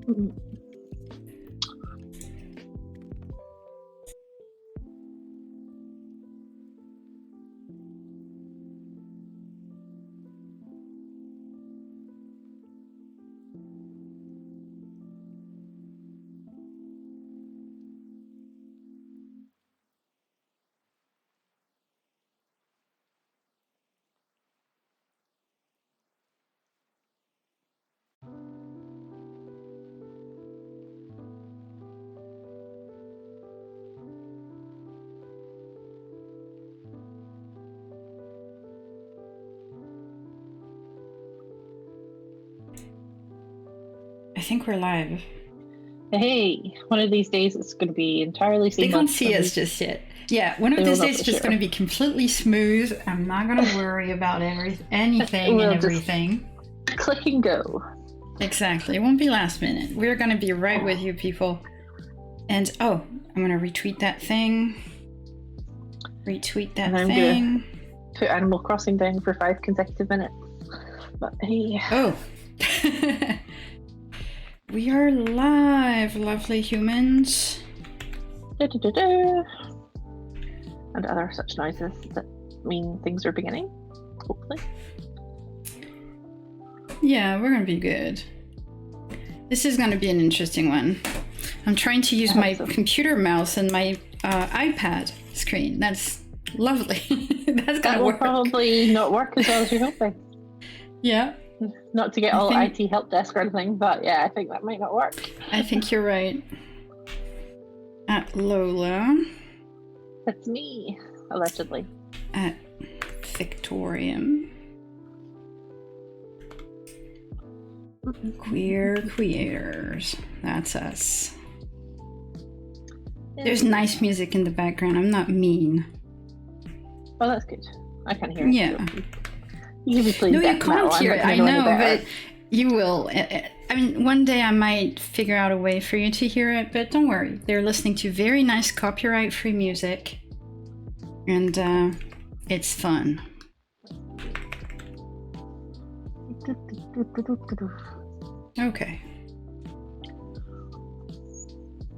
Mhm. I think we're live. Hey, one of these days it's going to be entirely They seamless. can't see us just yet. Yeah, one of They these will not days for it's just sure. going to be completely smooth. I'm not going to worry about anything We'll and just- everything. Click and go. Exactly. It won't be last minute. We're going to be right with you people. And oh, I'm going to retweet that thing. Retweet that And I'm thing. Put Animal Crossing down for 5 consecutive minutes. But hey. Oh. We are live, lovely humans. Da-da-da-da. And other such noises that mean things are beginning, hopefully. Yeah, we're gonna be good. This is gonna be an interesting one. I'm trying to use my computer mouse and my iPad screen. That's lovely. That's That gonna will work. probably not work as well as you're hoping. Yeah. Not to get all IT help desk or anything, but yeah, I think that might not work. I think you're right. At Lola. That's me, allegedly. At Victorium. Queer Creators. That's us. There's nice music in the background. I'm not mean. Oh, that's good. I can hear it. Yeah. You can play No, you death metal. can't hear I'm it. not I gonna know know, any better. but you will. I mean, one day I might figure out a way for you to hear it, but don't worry. They're listening to very nice copyright-free music, and it's fun. Okay.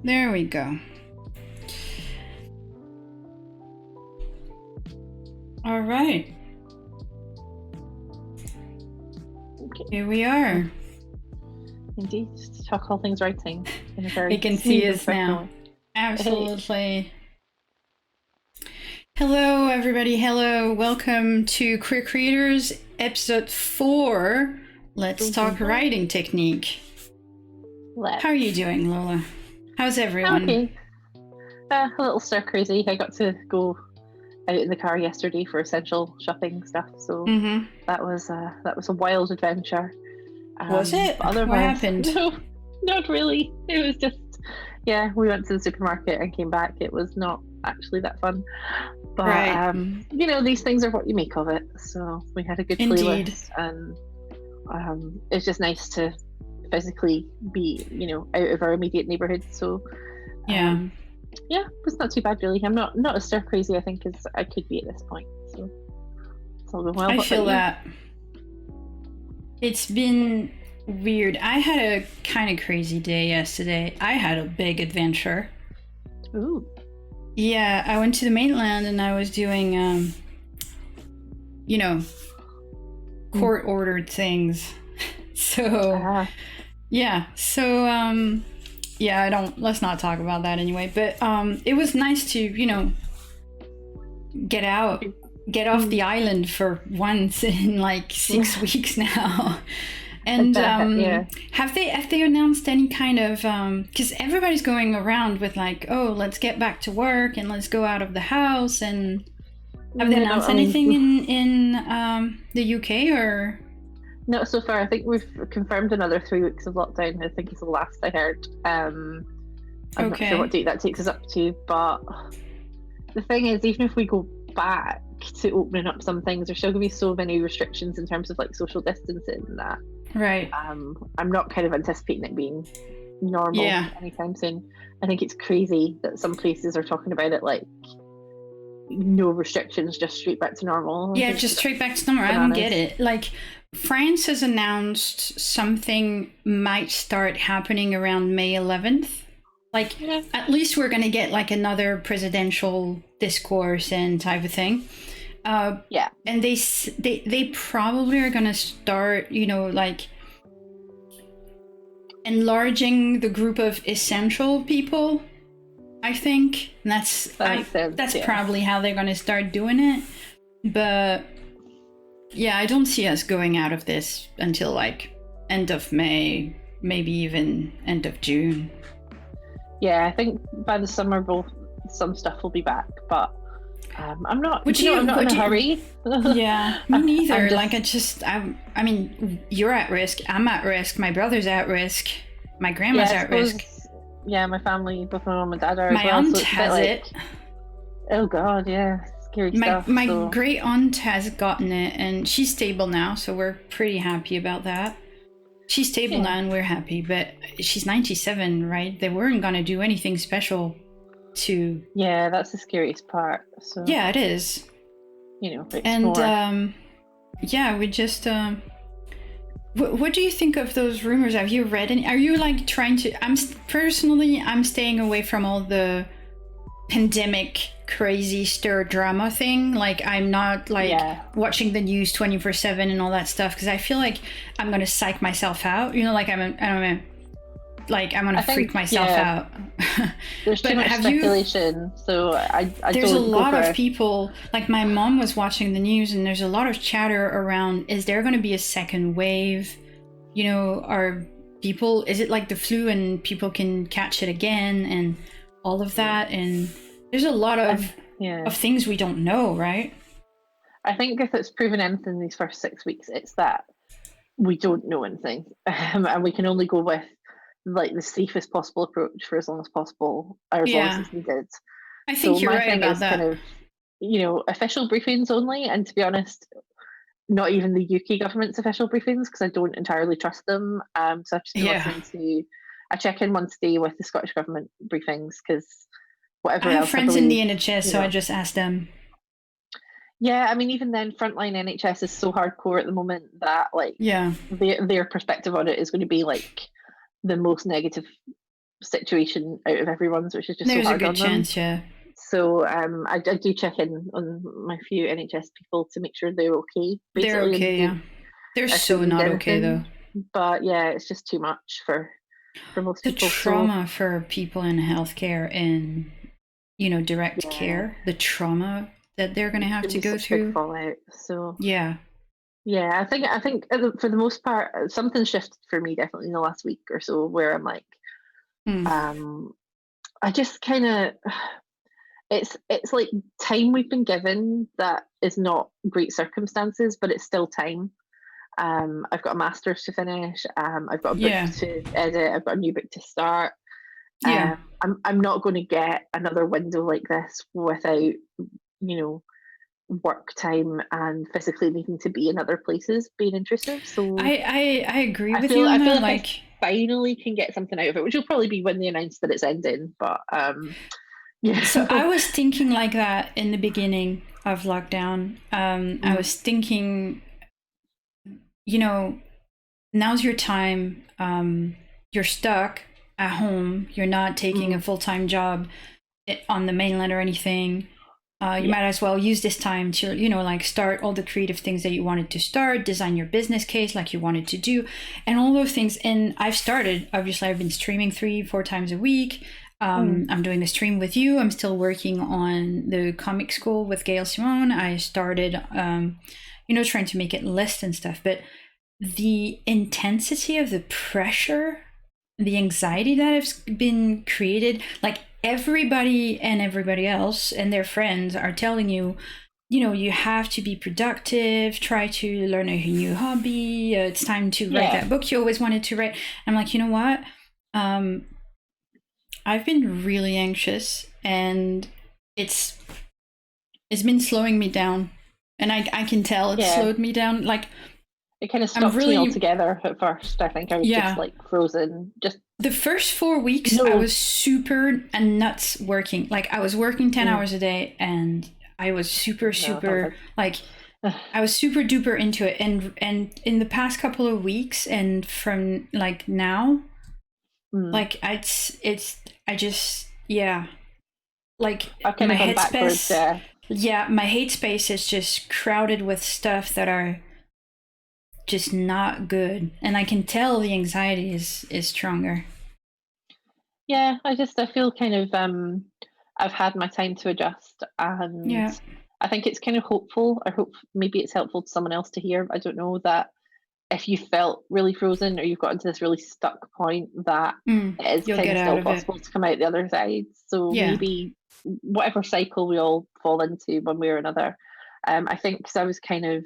There we go. All right. Okay. Here we are. Indeed, just to talk all things writing in a very They can see smooth us and now. professional way. Absolutely. Hello, everybody. Hello. Welcome to Queer Creators, episode 4. Let's talk writing technique. How are you doing, Lola? How's everyone? Okay. A little stir crazy. I got to go out in the car yesterday for essential shopping stuff, so that was a wild adventure. Was it? Otherwise, what happened? No, not really. It was just, yeah, we went to the supermarket and came back. It was not actually that fun. But, right. You know, these things are what you make of it. So we had a good playlist, and it's just nice to physically be, you know, out of our immediate neighborhood. So, yeah. Yeah, it's not too bad, really. I'm not as stir crazy, I think, as I could be at this point. So it's all going well. I feel that. It's been weird. I had a kind of crazy day yesterday. I had a big adventure. Ooh. Yeah, I went to the mainland and I was doing, you know, court-ordered things. So, yeah. So, yeah, let's not talk about that anyway. But it was nice to, you know, get off the island for once in like 6 weeks now. And have they announced any kind of, because everybody's going around with like, oh, let's get back to work and let's go out of the house, and have they announced anything in the UK or? No, so far I think we've confirmed another 3 weeks of lockdown. I think is the last I heard. I'm not sure what date that takes us up to, but the thing is, even if we go back to opening up some things, there's still going to be so many restrictions in terms of like social distancing and that. Right. I'm not kind of anticipating it being normal anytime soon. I think it's crazy that some places are talking about it like no restrictions, just straight back to normal. Yeah, just straight back to normal. Bananas. I don't get it. Like, France has announced something might start happening around May 11th. Like, at least we're going to get like another presidential discourse and type of thing. And they probably are going to start, you know, like enlarging the group of essential people, I think. And that's probably how they're going to start doing it. But yeah, I don't see us going out of this until like end of May, maybe even end of June. Yeah, I think by the summer some stuff will be back, but I'm not. I'm not in a hurry. Yeah, me neither. I mean, you're at risk. I'm at risk. My brother's at risk. My grandma's at risk. Yeah, my family, both my mom and dad are. My aunt has it. Oh God, yeah, scary stuff. My great aunt has gotten it, and she's stable now, so we're pretty happy about that. She's stable now, and we're happy. But she's 97, right? They weren't gonna do anything special to. Yeah, that's the scariest part. So yeah, it is. You know, and we just. What do you think of those rumors? Have you read any? Are you like trying to? I'm staying away from all the pandemic crazy stir drama thing. Like, I'm not like watching the news 24/7 and all that stuff, because I feel like I'm gonna psych myself out. You know, like I'm gonna freak myself out. There's too much speculation, so I there's a lot of people. Like, my mom was watching the news, and there's a lot of chatter around: is there going to be a second wave? You know, is it like the flu and people can catch it again, and all of that? And there's a lot of things we don't know, right? I think if it's proven anything in these first 6 weeks, it's that we don't know anything, and we can only go with like the safest possible approach for as long as possible, or as long as it's needed. I think you're right about that. Kind of, you know, official briefings only, and to be honest, not even the UK government's official briefings, because I don't entirely trust them. So I've just been listening to. I check in once a day with the Scottish government briefings, because whatever. I have friends in the NHS, so I just ask them. Yeah, I mean, even then, frontline NHS is so hardcore at the moment that their perspective on it is going to be like the most negative situation out of everyone's, which is just there's so hard a good chance, yeah. So I do check in on my few NHS people to make sure they're okay. They're okay, yeah. They're so not okay though. But yeah, it's just too much for most people. The trauma for people in healthcare and, you know, direct care, the trauma that they're going to have to go through. Fallout. So yeah. Yeah, I think for the most part, something shifted for me definitely in the last week or so, where I'm like, I just kind of, it's like time we've been given that is not great circumstances, but it's still time. I've got a master's to finish. I've got a book to edit. I've got a new book to start. I'm not going to get another window like this without, you know, work time and physically needing to be in other places being intrusive. So I agree with you. I feel like I finally can get something out of it, which will probably be when they announce that it's ending. But yeah. So I was thinking like that in the beginning of lockdown. I was thinking, you know, now's your time. You're stuck at home. You're not taking a full-time job on the mainland or anything. You might as well use this time to, you know, like start all the creative things that you wanted to start, design your business case like you wanted to do, and all those things. And I've started, obviously, I've been streaming 3-4 times a week. I'm doing a stream with you. I'm still working on the comic school with Gail Simone. I started, you know, trying to make it list and stuff. But the intensity of the pressure, the anxiety that has been created, like, everybody and everybody else and their friends are telling you, you know, you have to be productive, try to learn a new hobby, it's time to write that book you always wanted to write. I'm like, you know what? I've been really anxious, and it's been slowing me down, and I can tell it's slowed me down. Like, it kind of stopped me altogether at first. I think I was just like frozen. Just the first 4 weeks, I was super nuts working. Like, I was working 10 hours a day, and I was super like I was super duper into it, and in the past couple of weeks, and from like now, like I just like I've kind my of gone backwards headspace. there. Yeah, my hate space is just crowded with stuff that are just not good, and I can tell the anxiety is stronger. Yeah, I feel kind of I've had my time to adjust, and Yeah. I think it's kind of hopeful. I hope maybe it's helpful to someone else to hear. I don't know, that if you felt really frozen or you've got into this really stuck point, that it is You'll kind get of out still of it. possible to come out the other side. So Yeah. maybe whatever cycle we all fall into one way or another. I think because I was kind of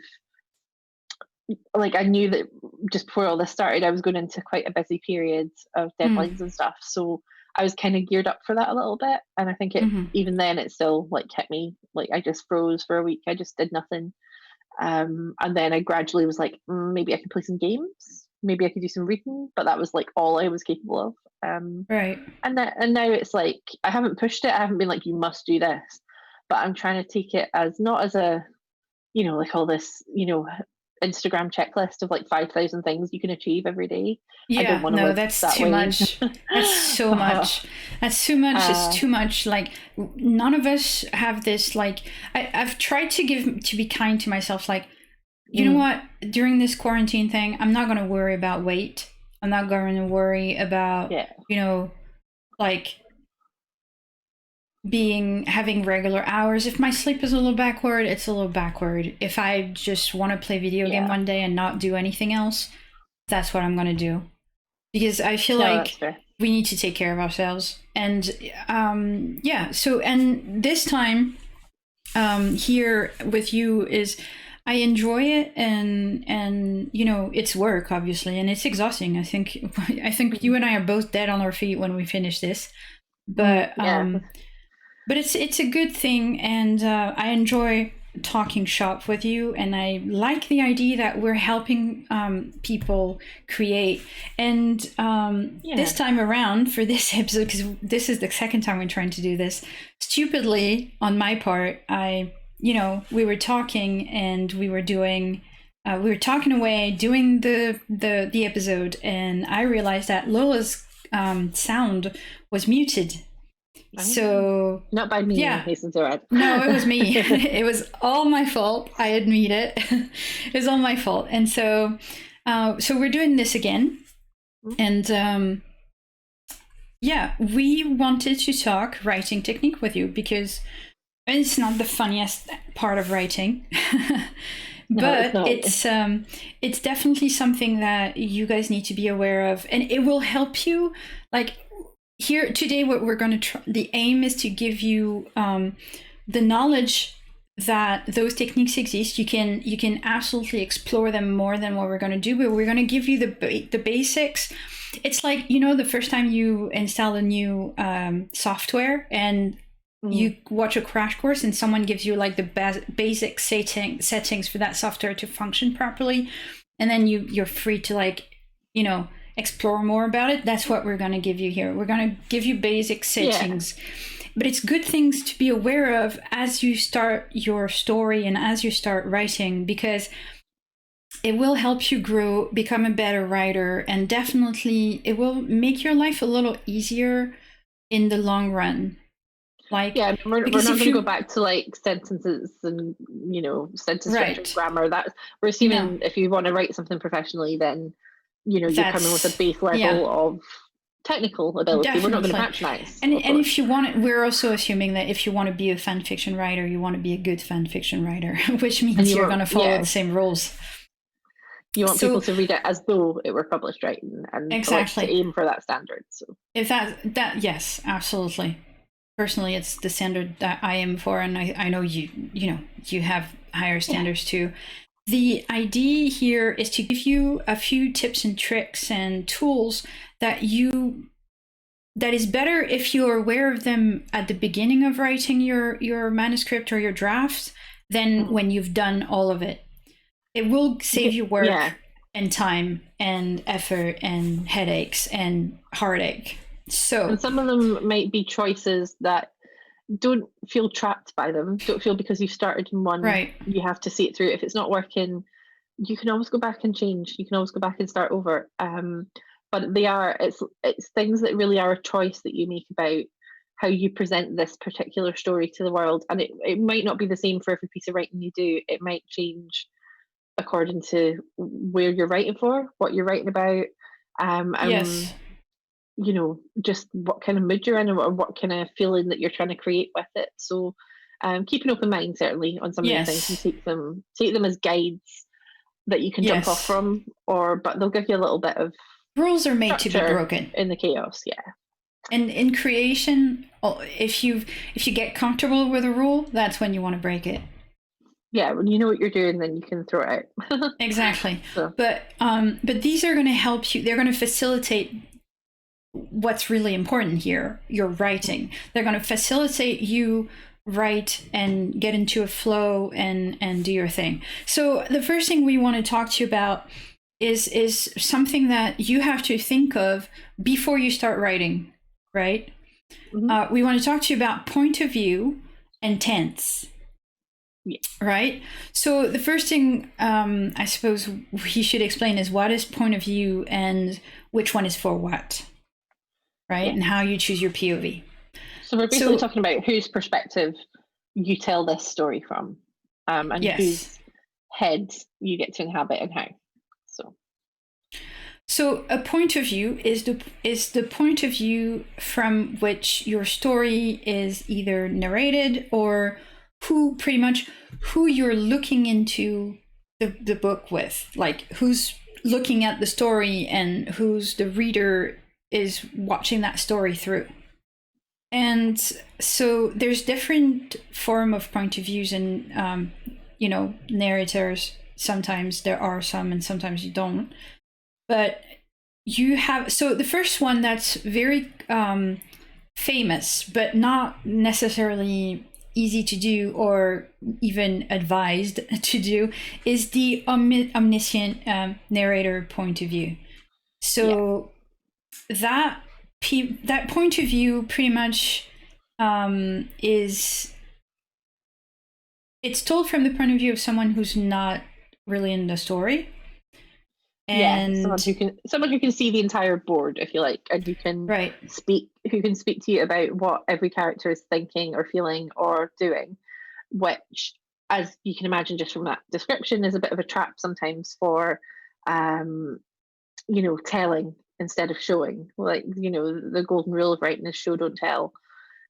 like, I knew that just before all this started, I was going into quite a busy period of deadlines and stuff. So I was kind of geared up for that a little bit. And I think even then it still like hit me. Like I just froze for a week. I just did nothing. And then I gradually was like, maybe I could play some games. Maybe I could do some reading. But that was like all I was capable of. Right. And now it's like, I haven't pushed it. I haven't been like, you must do this. But I'm trying to take it as not as a, like all this, Instagram checklist of like 5,000 things you can achieve every day. I don't Yeah, want to no, live that's that too way. much. That's so Uh, much. That's too much. It's too much. Like none of us have this. Like I've tried to be kind to myself. Like, you know what? During this quarantine thing, I'm not going to worry about weight. I'm not going to worry about yeah, like having regular hours. If my sleep is a little backward, it's a little backward. If I just want to play video game one day and not do anything else, that's what I'm going to do. Because I feel no, that's like fair. we need to take care of ourselves. And so and this time here with you is I enjoy it, and it's work obviously, and it's exhausting. I think you and I are both dead on our feet when we finish this. But but it's a good thing, and I enjoy talking shop with you, and I like the idea that we're helping people create. And this time around for this episode, because this is the second time we're trying to do this, stupidly on my part, we were talking and we were talking away doing the episode, and I realized that Lola's sound was muted. So not by me, yeah. hasten to add. No, it was me. It was all my fault. I admit it. It was all my fault. And so we're doing this again. And we wanted to talk writing technique with you, because it's not the funniest part of writing. But it's definitely something that you guys need to be aware of, and it will help you. Like, here today, what we're going to the aim is to give you the knowledge that those techniques exist. You can absolutely explore them more than what we're going to do, but we're going to give you the basics. It's like, the first time you install a new software and you watch a crash course and someone gives you like the basic settings for that software to function properly, and then you're free to explore more about it. That's what we're going to give you here. We're going to give you basic settings, but it's good things to be aware of as you start your story and as you start writing, because it will help you grow, become a better writer, and definitely it will make your life a little easier in the long run. Like, we're not going to go back to like sentences and sentence structure and grammar. That we're assuming if you want to write something professionally, then you're coming with a base level of technical ability. Definitely. We're not going to patronize. And if you want it, we're also assuming that if you want to be a fan fiction writer, you want to be a good fan fiction writer, which means you're going to follow the same rules. You want people to read it as though it were published writing, and to aim for that standard. So if that yes, absolutely. Personally, it's the standard that I am for, and I know you have higher standards too. The idea here is to give you a few tips and tricks and tools that is better if you're aware of them at the beginning of writing your manuscript or your draft than when you've done all of it. It will save you work and time and effort and headaches and heartache. So, and some of them might be choices that don't feel trapped by them. Don't feel because you've started in one, right. you have to see it through. If it's not working, you can always go back and change. You can always go back and start over. But it's things that really are a choice that you make about how you present this particular story to the world. And it might not be the same for every piece of writing you do. It might change according to where you're writing for, what you're writing about, Yes. just what kind of mood you're in, or what kind of feeling that you're trying to create with it. So keep an open mind certainly on some of these things, and Yes. take them as guides that you can jump off Yes. from, but they'll give you a little bit of Rules are made to be broken in the chaos. Yeah. And in creation, if you get comfortable with a rule, that's when you want to break it. Yeah, when you know what you're doing, then you can throw it out. Exactly. So. But these are going to help you. They're going to facilitate what's really important here, your writing. They're going to facilitate you write and get into a flow and do your thing. So the first thing we want to talk to you about is something that you have to think of before you start writing, right? Mm-hmm. We want to talk to you about point of view and tense. Yeah. Right? So the first thing I suppose we should explain is what is point of view and which one is for what, right? Yeah. And how you choose your POV. So we're basically talking about whose perspective you tell this story from, and whose head you get to inhabit and how. So a point of view is the point of view from which your story is either narrated, or who you're looking into the book with, like who's looking at the story and who's the reader is watching that story through. And so there's different form of point of views, and narrators. Sometimes there are some and sometimes you don't. But you have, so the first one that's very famous, but not necessarily easy to do or even advised to do, is the omniscient narrator point of view. So that point of view pretty much it's told from the point of view of someone who's not really in the story. And someone who can see the entire board, if you like, and who can speak to you about what every character is thinking or feeling or doing, which, as you can imagine just from that description, is a bit of a trap sometimes for telling instead of showing. Like, the golden rule of writing is show, don't tell.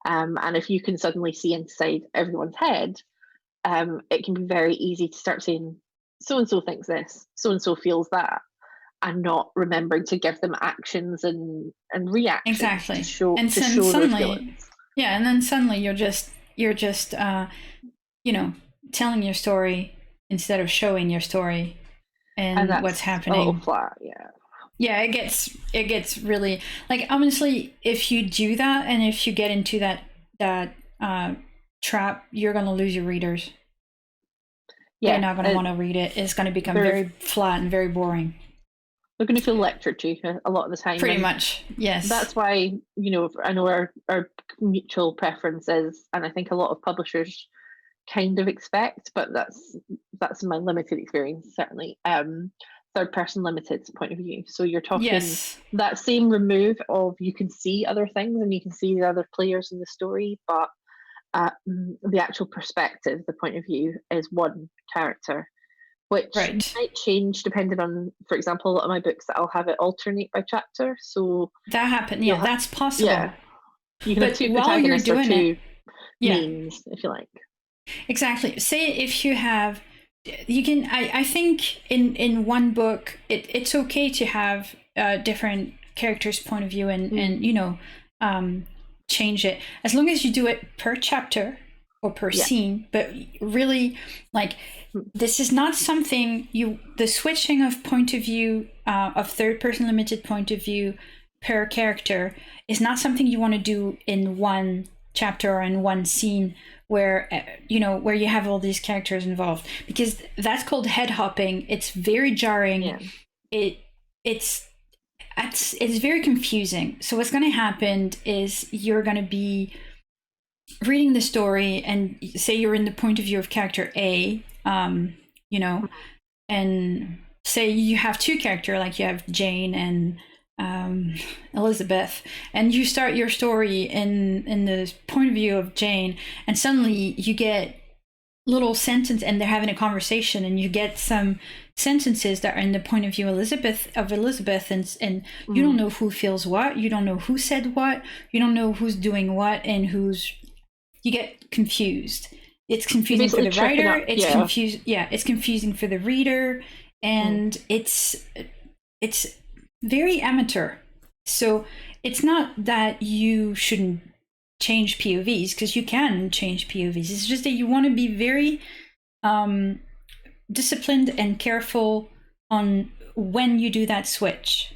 And if you can suddenly see inside everyone's head, it can be very easy to start saying, so-and-so thinks this, so-and-so feels that, and not remembering to give them actions and reactions to show their feelings. Yeah, and then suddenly you're just telling your story instead of showing your story and what's happening. A little flat, yeah. Yeah, it gets really, like, honestly, if you do that and if you get into that trap, you're gonna lose your readers. They're not going to want to read it. It's going to become very flat and very boring. They're going to feel lectured to a lot of the time. Pretty much, yes. That's why, I know our mutual preference is, and I think a lot of publishers kind of expect, but that's my limited experience, certainly, third person limited point of view. So you're talking that same remove of, you can see other things and you can see the other players in the story, but the actual perspective, the point of view, is one character, which might change depending on, for example, a lot of my books that I'll have it alternate by chapter. So that happened. Yeah, that's possible. Yeah, you can have two protagonists or two names, if you like. Exactly. Say if you have, you can. I think in one book, it's okay to have different characters' point of view and change it, as long as you do it per chapter or per scene. But really, like, this is not something the switching of point of view, of third person limited point of view per character, is not something you want to do in one chapter or in one scene where you have all these characters involved, because that's called head hopping. It's very jarring. It's very confusing. So what's going to happen is you're going to be reading the story and say you're in the point of view of character A, you know, and say you have two characters, like you have Jane and Elizabeth, and you start your story in the point of view of Jane, and suddenly you get little sentence and they're having a conversation, and you get some sentences that are in the point of view Elizabeth, and you don't know who feels what, you don't know who said what, you don't know who's doing what, and you get confused. It's confusing for the writer. It's confusing for the reader, and it's very amateur. So it's not that you shouldn't change POVs, because you can change POVs. It's just that you want to be very disciplined and careful on when you do that switch,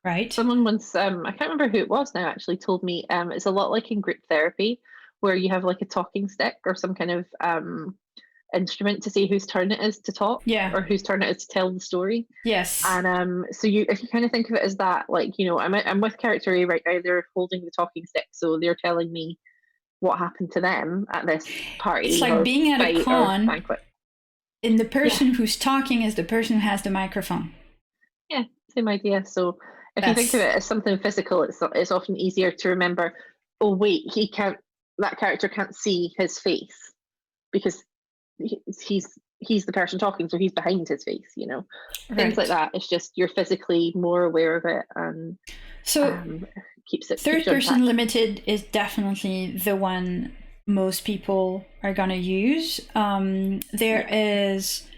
right? Someone once, I can't remember who it was now, actually told me it's a lot like in group therapy, where you have like a talking stick or some kind of instrument to say whose turn it is to talk, or whose turn it is to tell the story. Yes. And so if you kind of think of it as that, like, you know, I'm with character A right now, they're holding the talking stick, so they're telling me what happened to them at this party. It's like being at a con banquet, and the person who's talking is the person who has the microphone. Yeah, same idea. So if you think of it as something physical, it's often easier to remember, oh wait, that character can't see his face because he's the person talking, so he's behind his face, you know. Things like that. It's just you're physically more aware of it, and so keeps it third person limited is definitely the one most people are gonna use. There is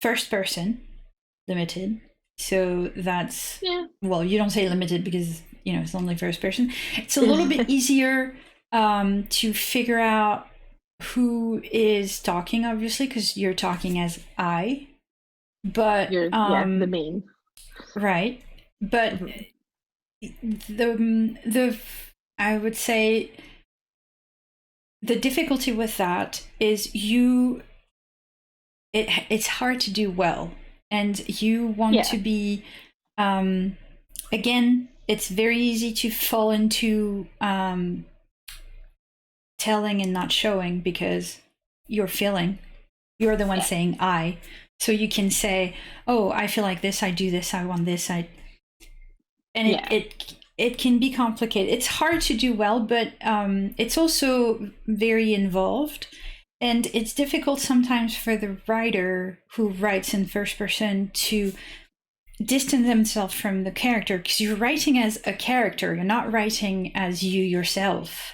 first person limited, so that's well, you don't say limited because, you know, it's only first person. It's a little bit easier to figure out who is talking, obviously, because you're talking as I, but you're the main, right? But the I would say the difficulty with that is it's hard to do well, and you want to be again, it's very easy to fall into telling and not showing, because you're the one saying I, so you can say, oh, I feel like this, I do this, I want this, it can be complicated. It's hard to do well, but it's also very involved, and it's difficult sometimes for the writer who writes in first person to distance themselves from the character, because you're writing as a character, you're not writing as you yourself.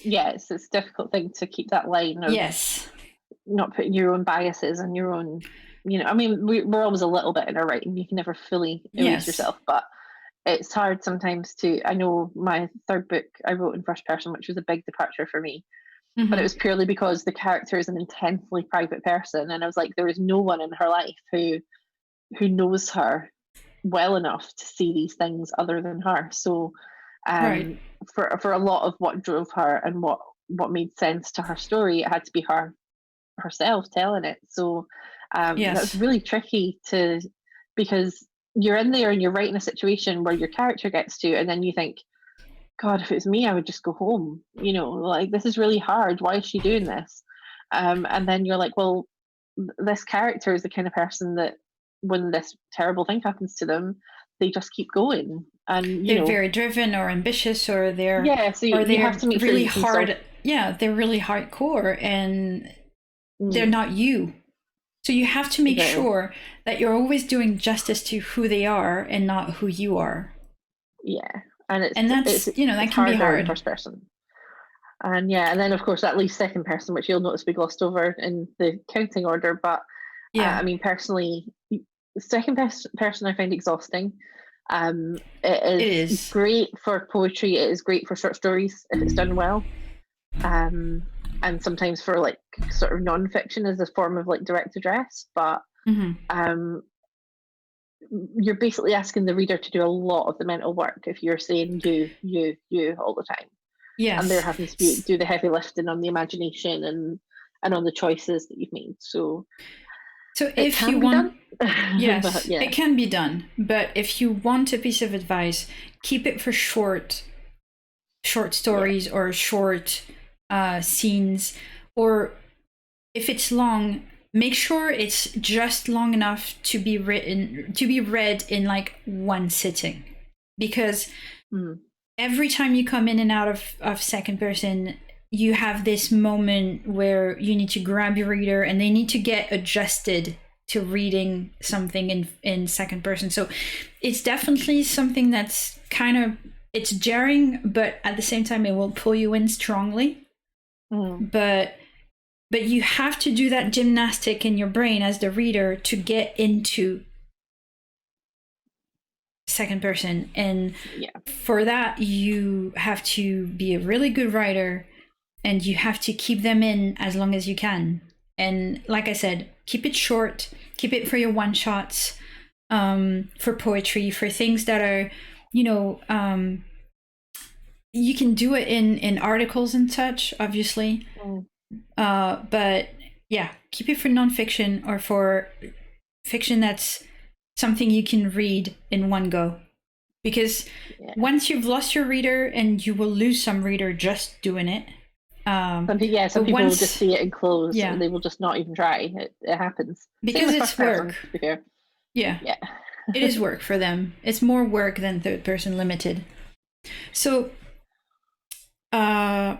Yes, it's a difficult thing to keep that line of not putting your own biases and your own, you know, I mean, we're always a little bit in our writing, you can never fully erase yourself, but it's hard sometimes to, I know my third book I wrote in first person, which was a big departure for me, but it was purely because the character is an intensely private person, and I was like, there is no one in her life who knows her well enough to see these things other than her. So for a lot of what drove her and what made sense to her story, it had to be herself telling it. So that was really tricky because you're in there and you're writing a situation where your character gets to, and then you think, God, if it was me, I would just go home, you know, like, this is really hard, why is she doing this? And then you're like, well, this character is the kind of person that when this terrible thing happens to them, they just keep going, and they're very driven or ambitious, or they're so you have to make really hard. They're really hardcore, and they're not you. So you have to make sure that you're always doing justice to who they are and not who you are. Yeah, and that's that can be hard. First person, and and then of course that leaves second person, which you'll notice we glossed over in the counting order. But I mean, personally, second person I find exhausting. It is great for poetry. It is great for short stories if it's done well, and sometimes for like sort of non-fiction as a form of like direct address. But you're basically asking the reader to do a lot of the mental work if you're saying you all the time. Yes, and they're having to do the heavy lifting on the imagination and on the choices that you've made. So if you want, yes, it can be done. But if you want a piece of advice, keep it for short stories or short scenes, or if it's long, make sure it's just long enough to be read in like one sitting, because every time you come in and out of second person, you have this moment where you need to grab your reader and they need to get adjusted to reading something in second person. So it's definitely something that's kind of, it's jarring, but at the same time it will pull you in strongly. But you have to do that gymnastic in your brain as the reader to get into second person. And for that, you have to be a really good writer, and you have to keep them in as long as you can. And like I said, keep it short, keep it for your one shots, for poetry, for things that are, you know, you can do it in articles and such, obviously. But yeah, keep it for nonfiction or for fiction that's something you can read in one go. Because once you've lost your reader, and you will lose some reader just doing it. Some people will just see it and close, and they will just not even try. It happens. Because it's work. Yeah. It is work for them. It's more work than third person limited. So our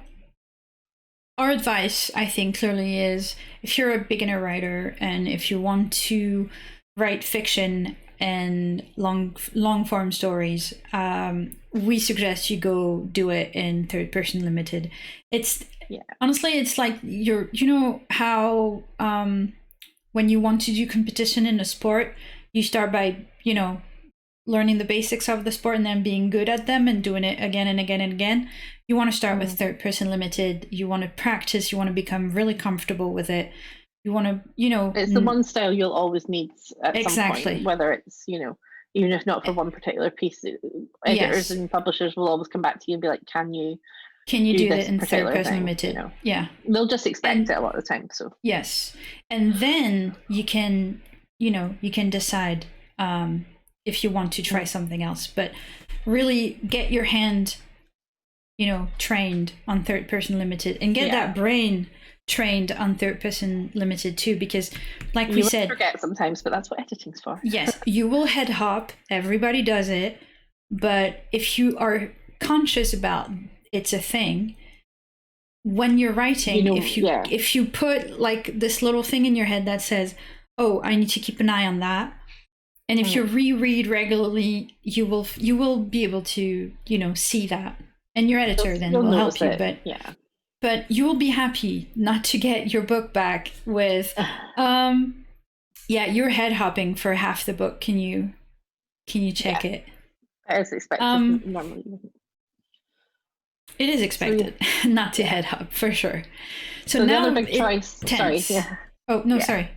advice, I think, clearly is, if you're a beginner writer and if you want to write fiction and long form stories, we suggest you go do it in third person limited. It's honestly, it's like you know how when you want to do competition in a sport, you start by, you know, learning the basics of the sport and then being good at them and doing it again and again and again. You want to start with third person limited. You want to practice. You want to become really comfortable with it. You want to, you know, it's the one style you'll always need at some point, whether it's, you know, even if not for one particular piece, editors and publishers will always come back to you and be like, can you do that in third person limited? You know? They'll just expect it a lot of the time. So and then you can, you know, you can decide if you want to try something else, but really get your hand, you know, trained on third person limited, and get that brain trained on third person limited too, because like we said, forget sometimes, but that's what editing's for. You will head hop, everybody does it, but if you are conscious about it's a thing, when you're writing, you know, if you put like this little thing in your head that says, oh, I need to keep an eye on that, and if you reread regularly, you will be able to, you know, see that, and your editor then will help you. But you will be happy not to get your book back with, you're head hopping for half the book. Can you check it? As expected. Normally. It is expected not to head hop, for sure. So the now other big choice. Sorry. Oh no, sorry.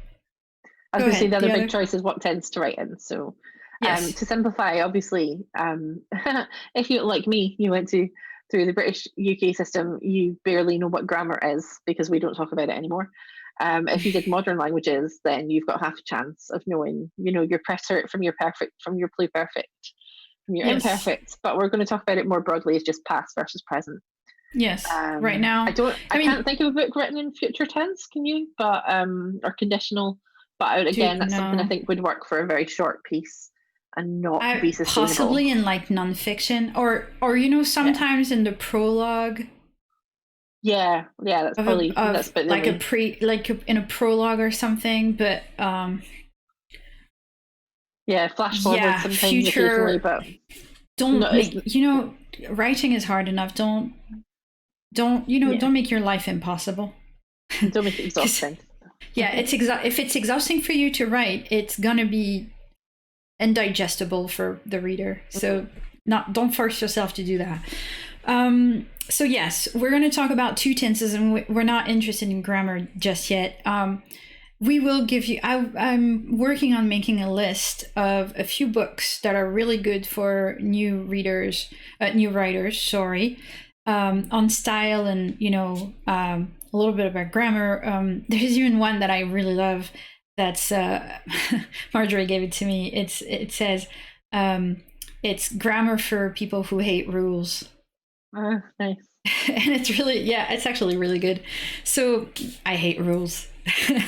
I was going to say the other big choice is what tends to write in. So to simplify, obviously, if you, like me, you went through the British UK system, you barely know what grammar is because we don't talk about it anymore. If you did modern languages, then you've got half a chance of knowing, you know, your preterite from your perfect, from your pluperfect, from your imperfect. But we're going to talk about it more broadly as just past versus present. Right now, I can't think of a book written in future tense. Can you? But or conditional. But again, that's something I think would work for a very short piece and not be sustainable. Possibly in like nonfiction, or you know, sometimes in the prologue. That's probably that's like in a prologue or something. But flash forward sometimes future, occasionally, but you know, writing is hard enough. Don't make your life impossible. Don't make it exhausting. If it's exhausting for you to write, it's gonna be indigestible for the reader. So don't force yourself to do that. So yes, we're going to talk about two tenses, and we're not interested in grammar just yet. We will give you, I'm working on making a list of a few books that are really good for new writers, on style and, you know, a little bit about grammar. There's even one that I really love. That's Marjorie gave it to me. It says it's grammar for people who hate rules. Nice. And it's really, yeah, it's actually really good. So I hate rules.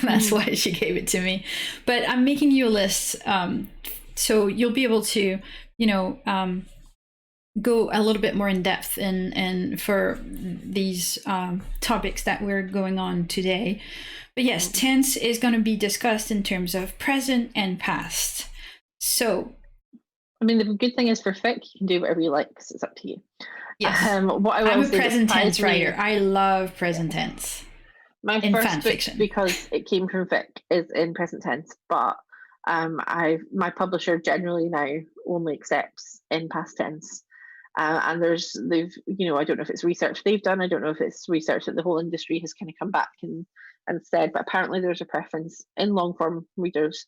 That's why she gave it to me. But I'm making you a list, so you'll be able to, go a little bit more in depth and for these topics that we're going on today. But yes, tense is going to be discussed in terms of present and past. So, I mean, the good thing is for fic, you can do whatever you like because it's up to you. Yes, I'm a present tense writer. I love present tense. My first book, because it came from fic, is in present tense, but my publisher generally now only accepts in past tense. And I don't know if it's research they've done. I don't know if it's research that the whole industry has kind of come back and said, but apparently there's a preference in long form readers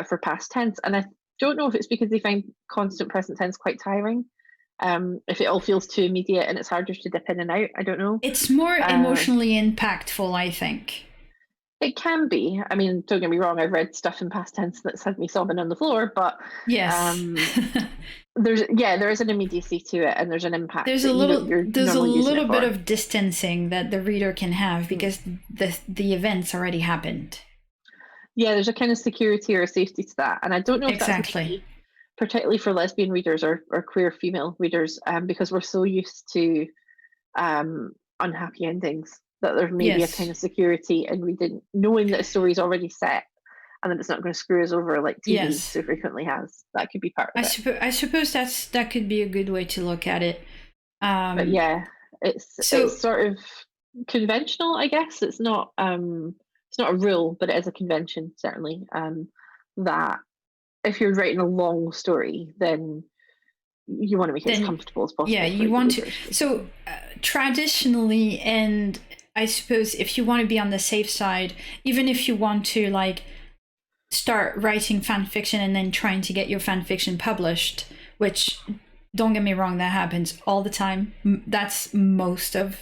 for past tense. And I don't know if it's because they find constant present tense quite tiring. If it all feels too immediate and it's harder to dip in and out, I don't know. It's more emotionally impactful, I think. It can be. I mean, don't get me wrong, I've read stuff in past tense that's had me sobbing on the floor, but yes. there is an immediacy to it, and there's an impact. There's a little bit of distancing that the reader can have because the events already happened. Yeah, there's a kind of security or a safety to that, and I don't know if that's particularly for lesbian readers or queer female readers, because we're so used to unhappy endings that there may be a kind of security in reading, knowing that a story is already set and that it's not going to screw us over like TV so frequently has. That could be part of it. I suppose that could be a good way to look at it. But yeah, it's sort of conventional, I guess. It's not a rule, but it is a convention, certainly, that if you're writing a long story, then you want to make it as comfortable as possible. Yeah, you want to. So traditionally, and I suppose if you want to be on the safe side, even if you want to like start writing fan fiction and then trying to get your fan fiction published, which don't get me wrong, that happens all the time. That's most of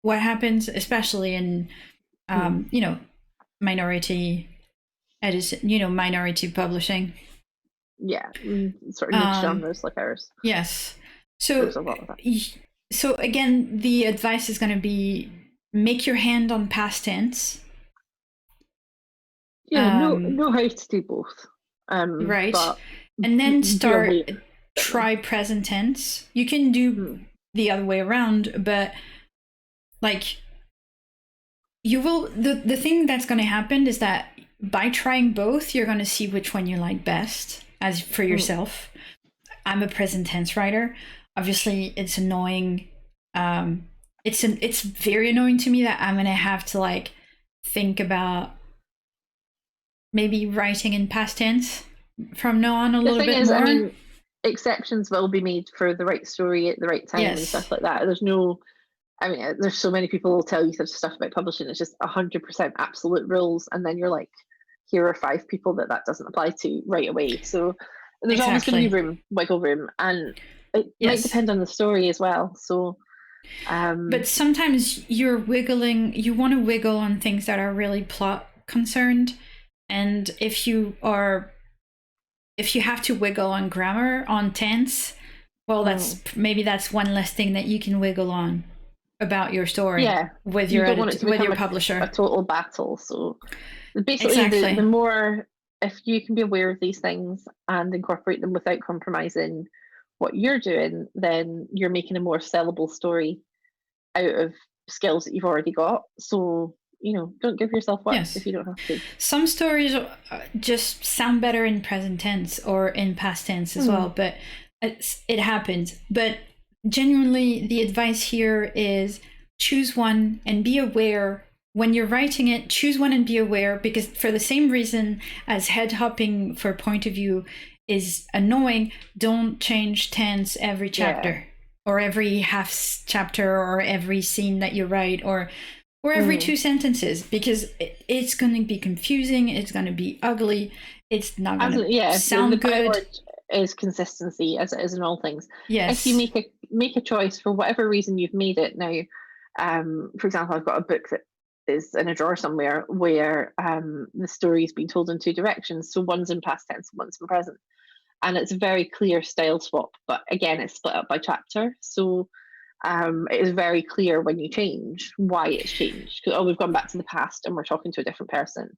what happens, especially in minority edit, minority publishing. Yeah, sort of niche genres like ours. Yes. So again, the advice is going to be make your hand on past tense. Yeah, know how to do both. Right. And then try present tense. You can do the other way around, but like you will, the thing that's going to happen is that by trying both, you're going to see which one you like best as for yourself. I'm a present tense writer. Obviously, it's annoying. It's very annoying to me that I'm going to have to like think about maybe writing in past tense from now on a little bit more. I mean, exceptions will be made for the right story at the right time and stuff like that. There's so many people will tell you such stuff about publishing. It's just 100% absolute rules, and then you're like, here are 5 people that doesn't apply to right away. So there's always going to be wiggle room, and it might depend on the story as well. So, but sometimes you want to wiggle on things that are really plot concerned, and if you have to wiggle on grammar, on tense, well, that's one less thing that you can wiggle on about your story with your publisher. A total battle. So basically, the more, if you can be aware of these things and incorporate them without compromising what you're doing, then you're making a more sellable story out of skills that you've already got. So, don't give yourself work if you don't have to. Some stories just sound better in present tense or in past tense as well, but it happens. But genuinely, the advice here is choose one and be aware. When you're writing it, choose one and be aware, because for the same reason as head hopping for point of view is annoying, don't change tense every chapter or every half chapter or every scene that you write or every 2 sentences, because it's going to be confusing, it's going to be ugly, it's not going to sound good. The is consistency, as it is in all things. Yes. If you make a choice for whatever reason you've made it now, for example, I've got a book that is in a drawer somewhere where the story is being told in 2 directions. So one's in past tense, one's in present. And it's a very clear style swap. But again, it's split up by chapter. So it is very clear when you change why it's changed. Oh, we've gone back to the past and we're talking to a different person.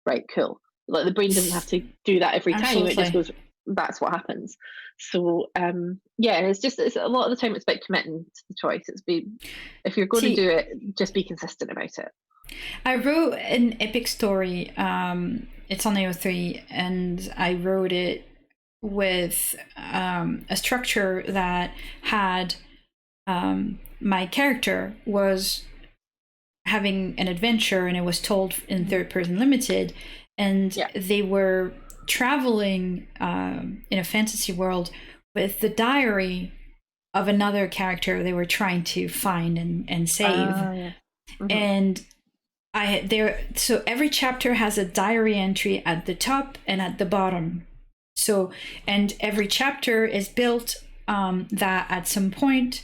Right, cool. Like the brain doesn't have to do that every time. Absolutely. It just goes, that's what happens. So yeah, it's a lot of the time it's about committing to the choice. If you're going to do it, just be consistent about it. I wrote an epic story. It's on AO3, and I wrote it with a structure that had my character was having an adventure, and it was told in third person limited, and they were traveling in a fantasy world with the diary of another character they were trying to find and save. And so every chapter has a diary entry at the top and at the bottom. So, and every chapter is built that at some point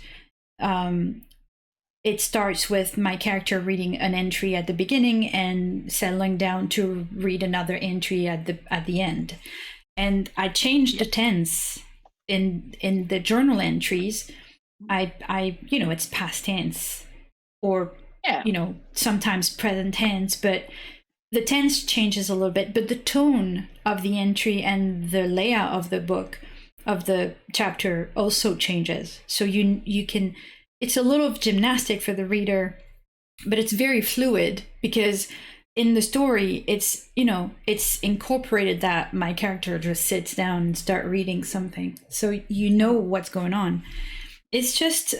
it starts with my character reading an entry at the beginning and settling down to read another entry at the end. And I changed the tense in the journal entries. I it's past tense, or sometimes present tense, but the tense changes a little bit, but the tone of the entry and the layout of the book, of the chapter, also changes. So you can, it's a little gymnastic for the reader, but it's very fluid, because in the story it's incorporated that my character just sits down and start reading something, so what's going on. It's just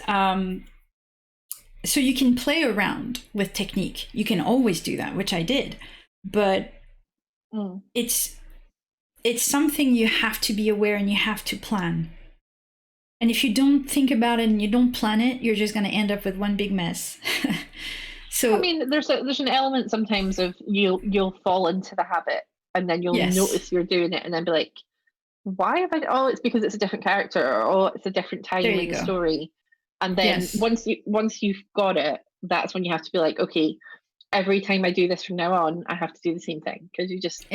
so you can play around with technique. You can always do that, which I did, but it's something you have to be aware and you have to plan. And if you don't think about it and you don't plan it, you're just going to end up with one big mess. So I mean, there's an element sometimes of you'll fall into the habit, and then you'll notice you're doing it, and then be like, why have I? Oh, it's because it's a different character, or oh, it's a different time in the story. And then once you've got it, that's when you have to be like, okay, every time I do this from now on, I have to do the same thing, because you just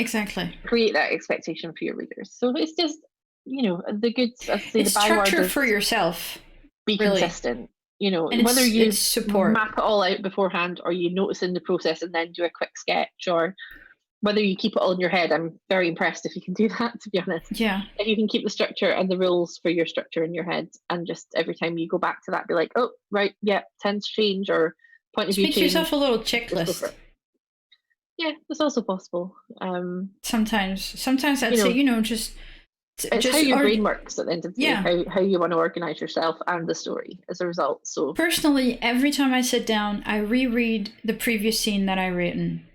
create that expectation for your readers. So it's just, the good, the structure for yourself. Be consistent. And whether you map it all out beforehand, or you notice in the process and then do a quick sketch, or whether you keep it all in your head. I'm very impressed if you can do that, to be honest. Yeah. If you can keep the structure and the rules for your structure in your head, and just every time you go back to that, be like, oh, right, yeah, tense change or point of view change. Make yourself a little checklist. Yeah, that's also possible. Sometimes I'd say, just... It's how your brain works at the end of the day, how you want to organize yourself and the story as a result. So personally, every time I sit down, I reread the previous scene that I've written.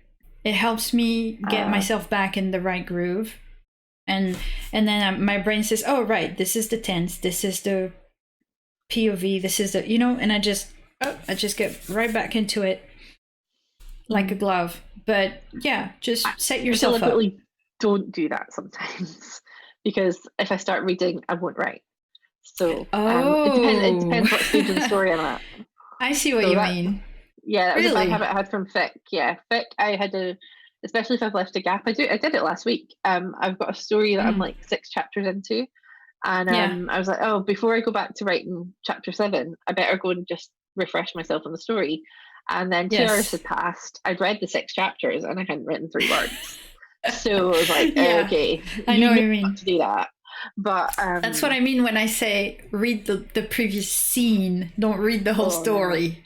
It helps me get myself back in the right groove, and then my brain says, "Oh, right, this is the tense, this is the POV, this is the and I just get right back into it like a glove." But yeah, just set yourself up. I deliberately don't do that sometimes, because if I start reading, I won't write. So it depends what stage of the story I'm at. I see what you mean. Yeah, that was a bad habit I had from fic. Yeah, fic, I had especially if I've left a gap. I did it last week. I've got a story that I'm like 6 chapters into, and I was like, oh, before I go back to writing chapter 7, I better go and just refresh myself on the story. And then 2 hours had passed. I'd read the 6 chapters and I hadn't written 3 words. So I was like, okay, I know what you mean. Not to do that. But that's what I mean when I say read the previous scene, don't read the whole story.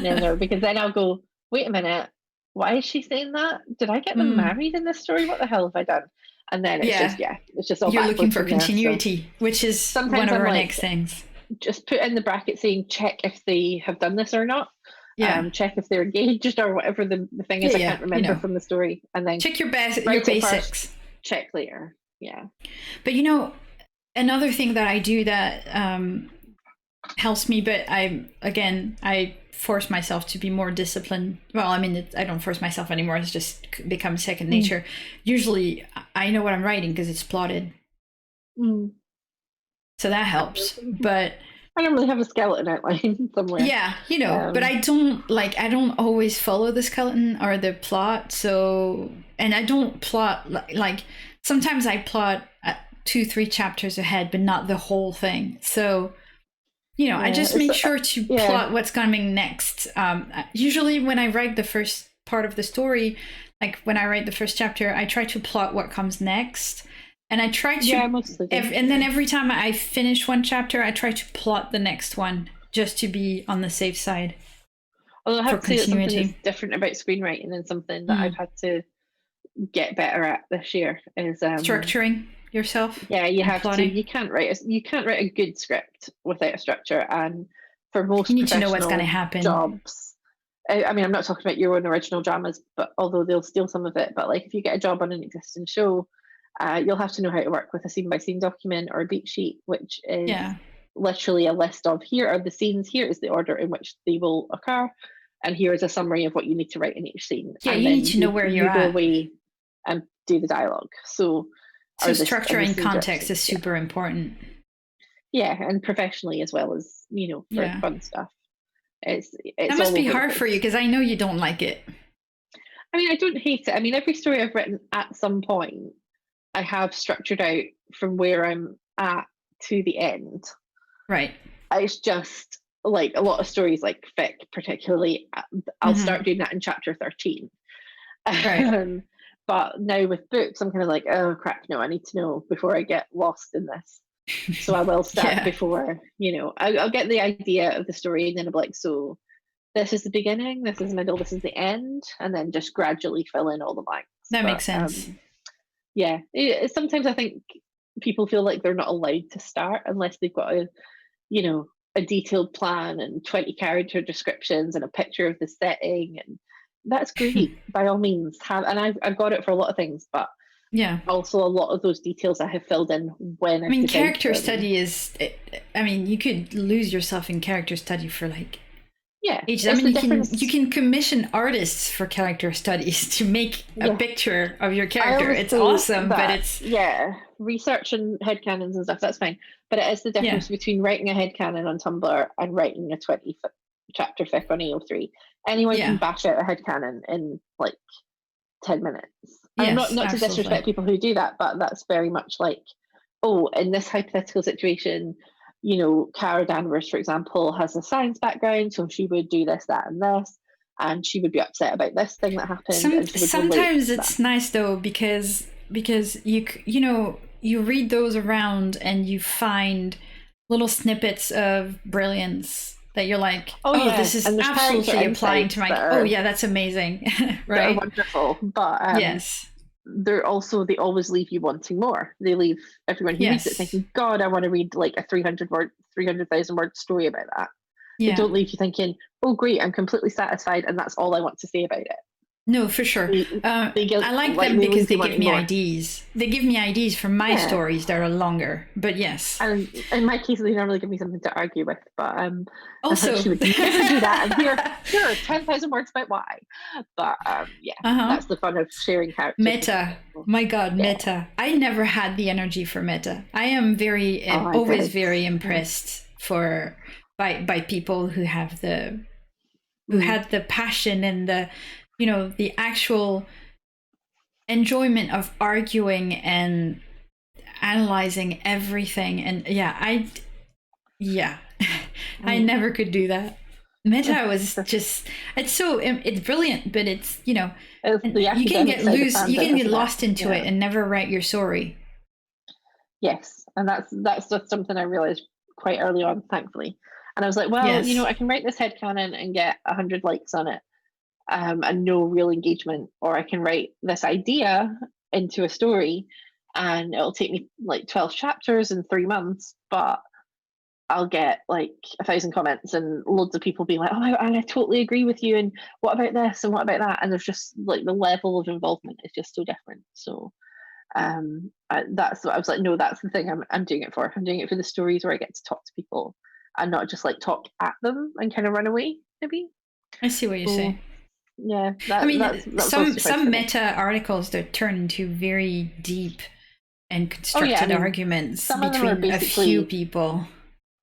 No, because then I'll go, wait a minute, why is she saying that? Did I get them married in this story? What the hell have I done? And then it's just all you're looking for continuity, which is one of our next things. Just put in the bracket saying check if they have done this or not. Check if they're engaged or whatever the thing is. I can't remember from the story. And then check your basics. First, check later. Yeah. But another thing that I do that helps me, but I force myself to be more disciplined. Well, I mean, I don't force myself anymore. It's just become second nature. Usually I know what I'm writing because it's plotted. So that helps. But I don't really have a skeleton outline somewhere. Yeah, but I don't always follow the skeleton or the plot. So, and I don't plot like sometimes I plot 2-3 chapters ahead, but not the whole thing. So I just make sure to plot what's coming next. Usually when I write the first part of the story, like when I write the first chapter, I try to plot what comes next. And I try to, and then every time I finish one chapter, I try to plot the next one just to be on the safe side. Although I have to say that something that's different about screenwriting and something that I've had to get better at this year is structuring yourself. Yeah, you have plotting. To. You can't write a good script without a structure, and for most you need to know what's going to happen. Jobs. I mean, I'm not talking about your own original dramas, but although they'll steal some of it. But like, if you get a job on an existing show, you'll have to know how to work with a scene-by-scene document or a beat sheet, which is literally a list of here are the scenes, here is the order in which they will occur, and here is a summary of what you need to write in each scene. Yeah, and you need to know where you're at. You go away and do the dialogue. So structuring context is super important. Yeah, and professionally as well as, for fun stuff. It's that must be hard for you because I know you don't like it. I mean, I don't hate it. I mean, every story I've written at some point, I have structured out from where I'm at to the end. Right. It's just like a lot of stories, like fic particularly, I'll start doing that in chapter 13. Right. But now with books, I'm kind of like, oh crap, no, I need to know before I get lost in this. So I will start before, I'll get the idea of the story and then I'm like, so this is the beginning, this is the middle, this is the end, and then just gradually fill in all the blanks. That makes sense. Sometimes I think people feel like they're not allowed to start unless they've got a detailed plan and 20 character descriptions and a picture of the setting, and that's great. By all means and I've got it for a lot of things, but also a lot of those details I have filled in when I character study is, you could lose yourself in character study for like ages. I mean, you can commission artists for character studies to make a picture of your character. It's awesome, but it's research and headcanons and stuff, that's fine. But it is the difference between writing a headcanon on Tumblr and writing a 20 chapter fic on AO3. Anyone can bash out a headcanon in like 10 minutes. And not to disrespect people who do that, but that's very much like, in this hypothetical situation, Cara Danvers, for example, has a science background, so she would do this, that, and this, and she would be upset about this thing that happened. Sometimes it's nice though, because you read those around and you find little snippets of brilliance that you're like, this is absolutely applying to my. That's amazing, right? They're wonderful, but they're also, they always leave you wanting more. They leave everyone who reads it thinking, God, I want to read like a 300,000 word story about that. They don't leave you thinking, oh great, I'm completely satisfied and that's all I want to say about it. No, for sure. I like them because they give me ideas. They give me ideas for my stories that are longer. But yes. And in my case, they normally give me something to argue with. But also, she would never do that. And here are 10,000 words about why. But that's the fun of sharing characters. Meta. My God, meta. I never had the energy for meta. I am always very impressed by people who have who had the passion and the the actual enjoyment of arguing and analyzing everything. And I never could do that. Meta was just, it's brilliant, but it's, you can get lost into it and never write your story. Yes. And that's just something I realized quite early on, thankfully. And I was like, well, I can write this headcanon and get 100 likes on it. And no real engagement, or I can write this idea into a story and it'll take me like 12 chapters in 3 months, but I'll get like 1,000 comments and loads of people being like, I totally agree with you, and what about this and what about that, and there's just like the level of involvement is just so different. So that's what I was like, no, that's the thing I'm doing it for. I'm doing it for the stories where I get to talk to people and not just like talk at them and kind of run away, maybe. I see what you're saying. Yeah, that's some meta articles that turn into very deep and constructed arguments between a few people.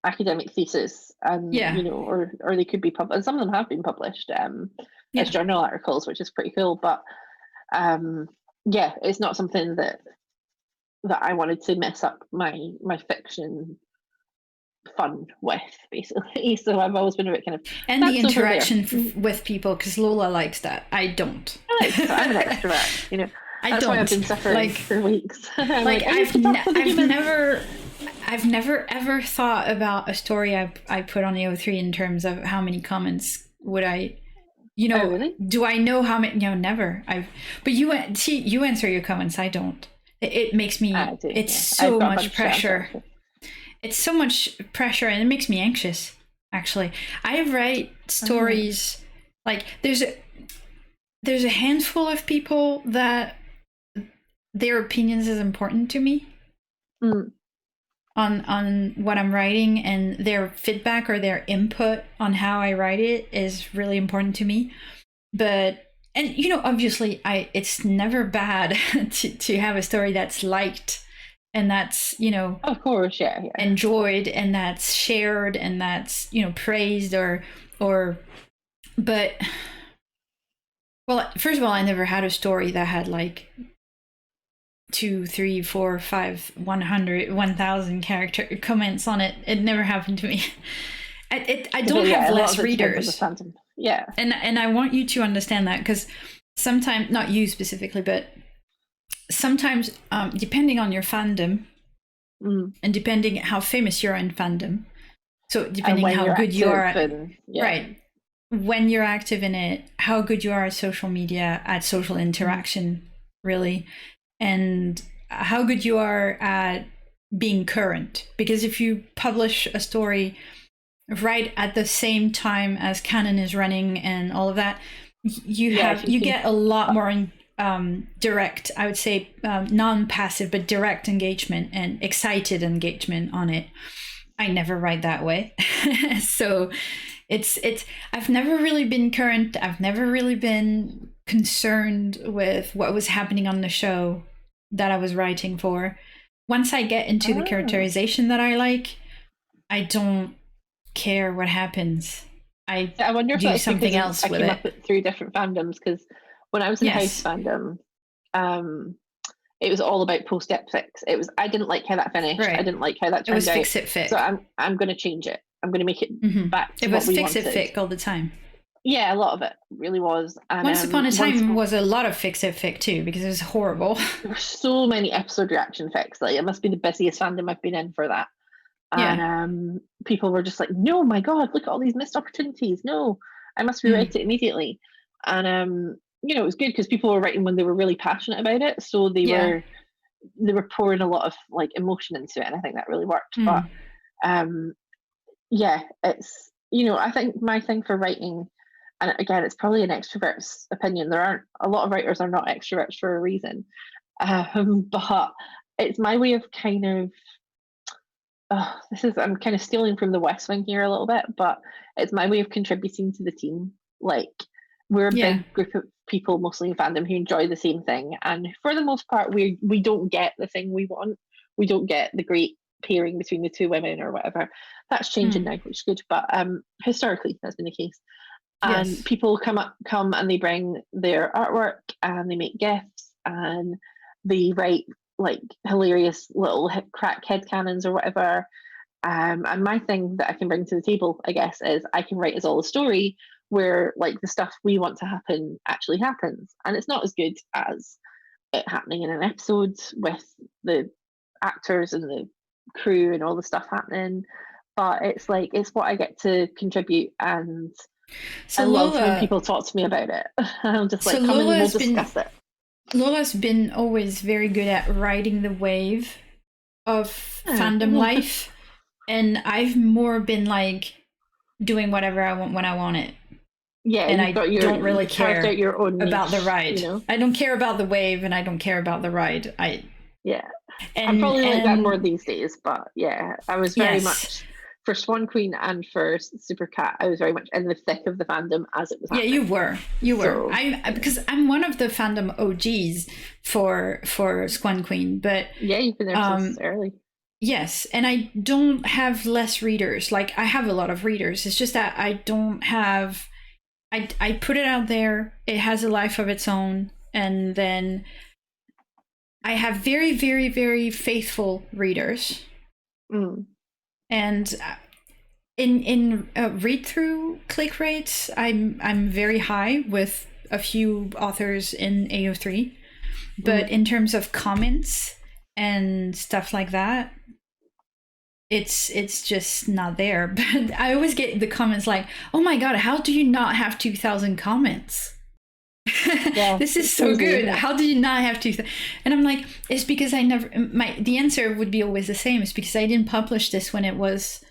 Academic thesis, and or they could be published. And some of them have been published as journal articles, which is pretty cool. But it's not something that I wanted to mess up my fiction fun with, basically. So I've always been a bit kind of, and the interaction with people, because Lola likes that. I don't. I'm an extrovert, you know. That's why I've been suffering for weeks. I've never ever thought about a story I put on the O3 in terms of how many comments would I, you know, really? Do I know how many? No, never. But you answer your comments. I don't. It makes me. It's so much pressure. It's so much pressure, and it makes me anxious. Actually, I write stories like there's a handful of people that their opinions is important to me on what I'm writing, and their feedback or their input on how I write it is really important to me. But, and you know, obviously it's never bad to have a story that's liked and that's, you know, of course, enjoyed, and that's shared, and that's, you know, praised but well, first of all, I never had a story that had like 2, 3, 4, 5, 100, 1,000 character comments on it. It never happened to me. I don't have less readers. Yeah. And I want you to understand that, because sometimes, not you specifically, but sometimes, depending on your fandom and depending how famous you are in fandom, so depending how good you are at, right, when you're active in it, how good you are at social media, at social interaction, really, and how good you are at being current. Because if you publish a story right at the same time as canon is running and all of that, you get a lot more direct, I would say, non-passive but direct engagement and excited engagement on it. I never write that way. So it's I've never really been current. I've never really been concerned with what was happening on the show that I was writing for. Once I get into the characterization that I like, I don't care what happens. I wonder if do something else with it. I came up through different fandoms, because when I was in House fandom, it was all about post-ep 6. It was, I didn't like how that finished. Right. I didn't like how that turned out. It was fix it fic. So I'm going to change it. I'm going to make it back to what we wanted. It was fix it fic all the time. Yeah, a lot of it really was. And, Once Upon a Time was a lot of fix it fic too, because it was horrible. There were so many episode reaction fics. Like, it must be the busiest fandom I've been in for that. And people were just like, no, my God, look at all these missed opportunities. No, I must rewrite it immediately. And you know, it was good because people were writing when they were really passionate about it. So they were pouring a lot of like emotion into it, and I think that really worked. But it's, you know, I think my thing for writing, and again, it's probably an extrovert's opinion. There aren't a lot of writers are not extroverts for a reason. But it's my way of kind of, I'm kind of stealing from the West Wing here a little bit, but it's my way of contributing to the team. Like, we're a big group of people, mostly in fandom, who enjoy the same thing, and for the most part, we don't get the thing we want. We don't get the great pairing between the two women or whatever. That's changing now, which is good. But historically, that's been the case. And people come and they bring their artwork and they make gifts and they write like hilarious little crack headcanons or whatever. And my thing that I can bring to the table, I guess, is I can write us all a story where like the stuff we want to happen actually happens. And it's not as good as it happening in an episode with the actors and the crew and all the stuff happening. But it's like, it's what I get to contribute, and I love when people talk to me about it. I'm just like, come and we'll discuss it. Lola's been always very good at riding the wave of fandom life, and I've more been like doing whatever I want when I want it. Yeah, and I don't really care about the ride. You know? I don't care about the wave, and I don't care about the ride. I'm probably like that more these days, but yeah, I was very much for Swan Queen and for Super Cat. I was very much in the thick of the fandom as it was happening. Yeah, you were. So, because I'm one of the fandom OGs for Swan Queen, but yeah, you've been there since early. Yes, and I don't have less readers. Like, I have a lot of readers. It's just that I don't have. I put it out there. It has a life of its own, and then I have very, very, very faithful readers. And in read through click rates, I'm very high with a few authors in AO3, but in terms of comments and stuff like that, it's just not there. But I always get the comments like, "Oh my god, how do you not have 2,000 comments? Yeah, this is so good. How do you not have 2,000?" And I'm like, it's because I never. The answer would be always the same. It's because I didn't publish this when it was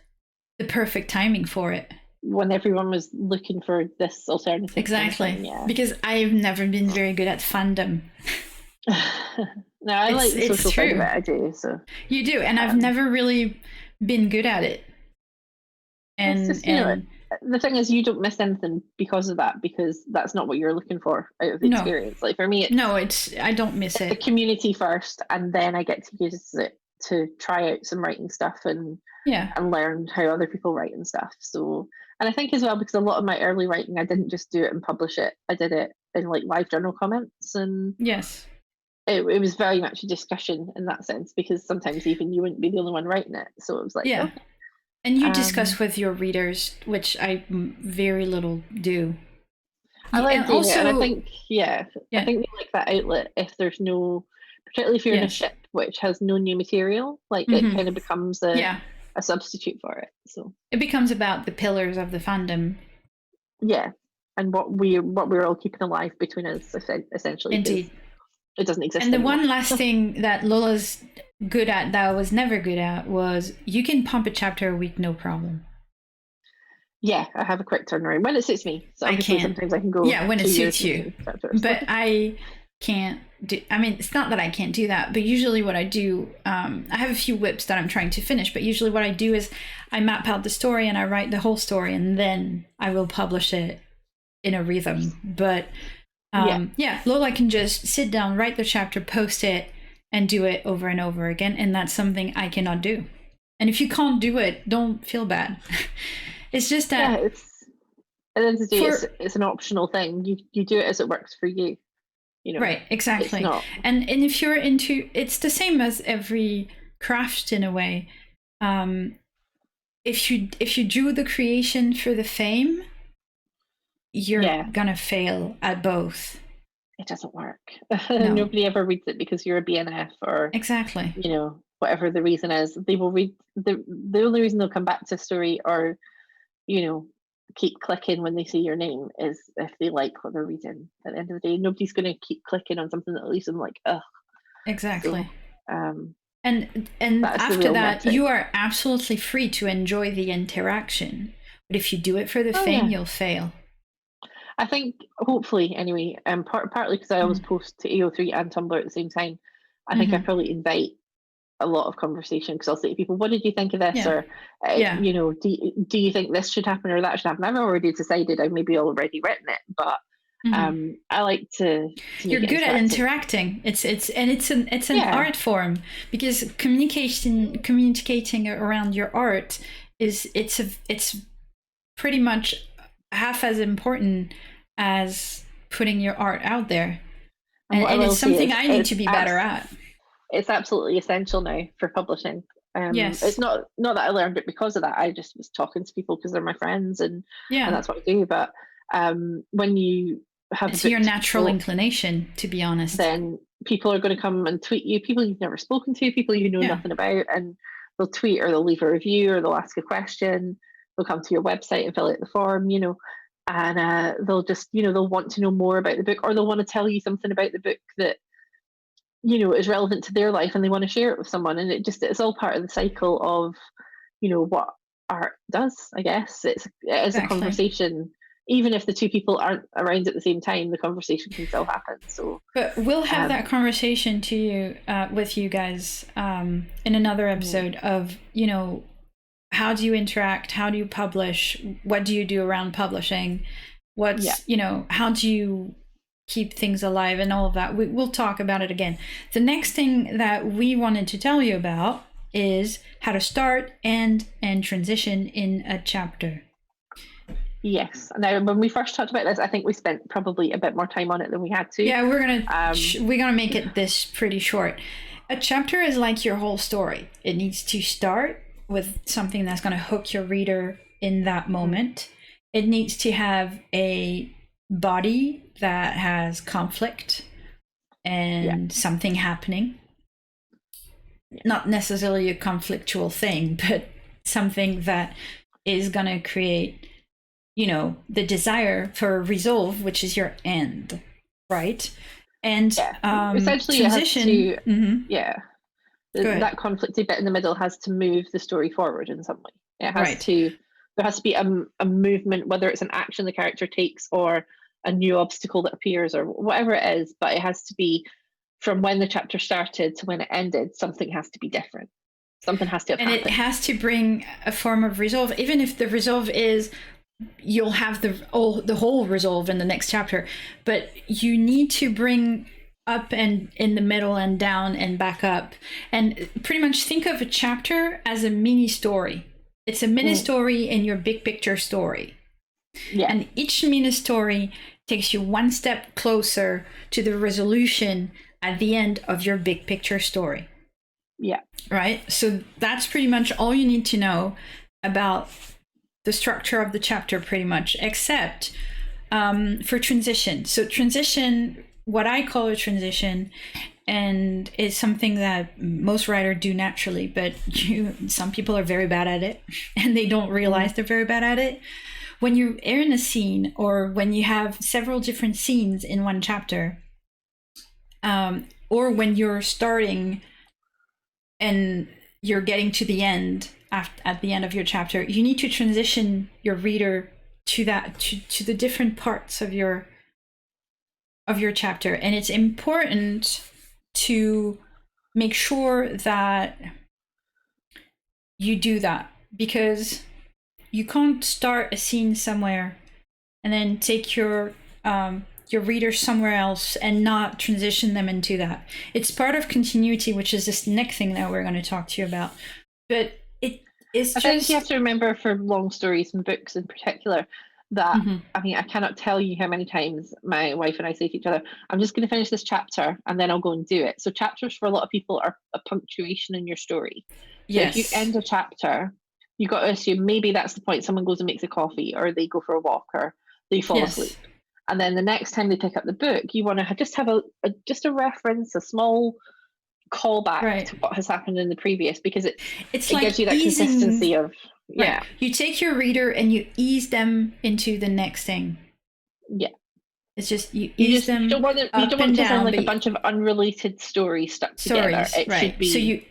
the perfect timing for it. When everyone was looking for this alternative. Exactly. Yeah. Because I've never been very good at fandom. No, I like the social side of it. I do. So you do, and I've never really been good at it. And just, the thing is, you don't miss anything because of that, because that's not what you're looking for out of the experience. Like for me, I don't miss it. The community first, and then I get to use it to try out some writing stuff and learn how other people write and stuff. So, and I think as well, because a lot of my early writing, I didn't just do it and publish it. I did it in like live journal comments, and it was very much a discussion in that sense, because sometimes even you wouldn't be the only one writing it. So it was like, okay. And you discuss with your readers, which I very little do. I like doing it, and I think, I think they like that outlet. If there's no, particularly if you're in a ship which has no new material, like it kind of becomes a substitute for it. So it becomes about the pillars of the fandom. Yeah, and what we're all keeping alive between us, essentially. Indeed. It doesn't exist and anymore. The one last thing that Lola's good at that I was never good at was you can pump a chapter a week, no problem. Yeah, I have a quick turnaround when it suits me. So obviously sometimes I can go. Yeah, when it suits you. But I can't do. I mean, it's not that I can't do that, but usually what I do, I have a few whips that I'm trying to finish. But usually what I do is I map out the story and I write the whole story, and then I will publish it in a rhythm. But Lola can just sit down, write the chapter, post it, and do it over and over again. And that's something I cannot do. And if you can't do it, don't feel bad. It's just that at the end of the day, it's an optional thing. You do it as it works for you. Right, exactly. And if you're into, it's the same as every craft in a way. If you do the creation for the fame, you're gonna fail at both. It doesn't work. No. Nobody ever reads it because you're a BNF or whatever the reason is. They will read the only reason they'll come back to a story or keep clicking when they see your name is if they like what they're reading. At the end of the day, nobody's going to keep clicking on something that leaves them like, ugh. Exactly. So, and after that, you are absolutely free to enjoy the interaction. But if you do it for the fame, you'll fail. I think, hopefully, anyway, partly because I always post to AO3 and Tumblr at the same time, I think I probably invite a lot of conversation, because I'll say to people, what did you think of this? Or, do you think this should happen or that should happen? I've already decided, I've maybe already written it, but I like to you're good at interacting. It's an art form, because communicating around your art it's pretty much half as important as putting your art out there, and it's something I need to be better at. It's absolutely essential now for publishing. It's not that I learned it because of that. I just was talking to people because they're my friends, and that's what I do. But when you have it's your natural inclination, to be honest, then people are going to come and tweet you, people you've never spoken to, people you know nothing about, and they'll tweet or they'll leave a review or they'll ask a question. They'll come to your website and fill out the form, and they'll just, they'll want to know more about the book, or they'll want to tell you something about the book that is relevant to their life, and they want to share it with someone. And it's all part of the cycle of what art does. I guess it is a conversation. Even if the two people aren't around at the same time, the conversation can still happen. So but we'll have that conversation with you guys in another episode of how do you interact, how do you publish, what do you do around publishing, how do you keep things alive and all of that. We'll talk about it again. The next thing that we wanted to tell you about is how to start and transition in a chapter. Yes. Now, when we first talked about this, I think we spent probably a bit more time on it than we had to. Yeah, we're gonna make it this pretty short. A chapter is like your whole story. It needs to start with something that's going to hook your reader in that moment. It needs to have a body that has conflict and something happening. Not necessarily a conflictual thing, but something that is going to create, you know, the desire for resolve, which is your end, right? And essentially transition, it has to, that conflicty bit in the middle has to move the story forward in some way. It has to, there has to be a movement, whether it's an action the character takes or a new obstacle that appears or whatever it is, but it has to be from when the chapter started to when it ended, something has to be different. Something has to have happened. And it has to bring a form of resolve, even if the resolve is you'll have the whole resolve in the next chapter, but you need to bring up and in the middle and down and back up, and pretty much think of a chapter as a mini story. It's a mini story in your big picture story. Yeah. And each mini story takes you one step closer to the resolution at the end of your big picture story. Yeah. Right? So that's pretty much all you need to know about the structure of the chapter, pretty much, except for transition. So transition, what I call a transition, and it's something that most writers do naturally, but some people are very bad at it and they don't realize they're very bad at it. When you're in a scene, or when you have several different scenes in one chapter, or when you're starting and you're getting to the end, at the end of your chapter, you need to transition your reader to that, to the different parts of your chapter. And it's important to make sure that you do that, because you can't start a scene somewhere and then take your reader somewhere else and not transition them into that. It's part of continuity, which is this next thing that we're going to talk to you about. But I think you have to remember, for long stories and books in particular, that I mean, I cannot tell you how many times my wife and I say to each other, I'm just going to finish this chapter and then I'll go and do it. So chapters for a lot of people are a punctuation in your story. Yes. So if you end a chapter, you got to assume maybe that's the point someone goes and makes a coffee, or they go for a walk, or they fall asleep. And then the next time they pick up the book, you want to just have a reference, a small callback to what has happened in the previous, because it like gives you that consistency of You take your reader and you ease them into the next thing. Yeah. It's just you ease them. You don't want to sound like a bunch of unrelated stories stuck together. It should be so you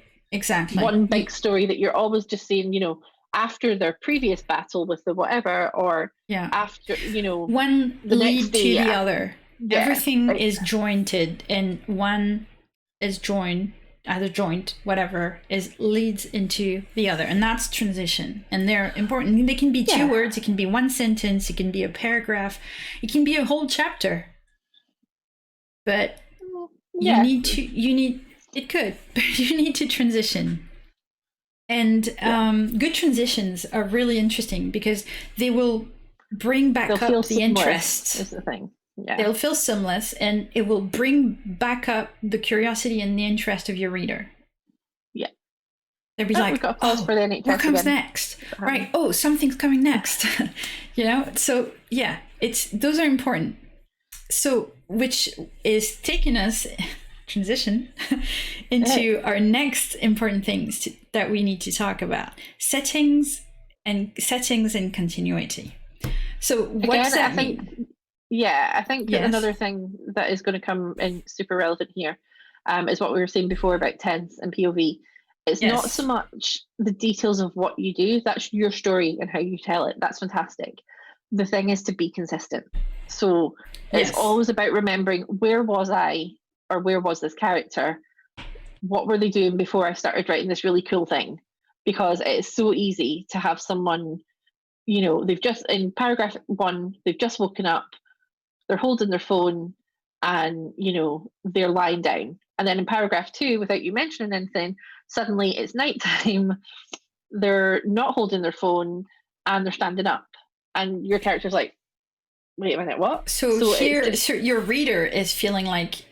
one big story that you're always just saying, you know, after their previous battle with the whatever, or after, you know, one lead to the other. Everything is jointed, and one is joined, either joint, whatever, leads into the other, and that's transition. And they're important. They can be 2 words, it can be 1 sentence, it can be a paragraph, it can be a whole chapter. But you need to transition. And good transitions are really interesting, because they will bring back up the interest. Is the thing. Yeah. They'll feel seamless, and it will bring back up the curiosity and the interest of your reader. Yeah. They'll be like, for the NHS what comes next? Right. Oh, something's coming next. You know? So yeah, those are important. So, which is taking us transition into our next important things that we need to talk about: settings and continuity. So what does that mean? I think that another thing that is going to come in super relevant here is what we were saying before about tense and POV. It's not so much the details of what you do. That's your story and how you tell it. That's fantastic. The thing is to be consistent. So it's always about remembering, where was I, or where was this character? What were they doing before I started writing this really cool thing? Because it's so easy to have someone, you know, they've just, in paragraph 1, they've just woken up, they're holding their phone, and, you know, they're lying down. And then in paragraph 2, without you mentioning anything, suddenly it's nighttime, they're not holding their phone, and they're standing up. And your character's like, wait a minute, what? So here, your reader is feeling like,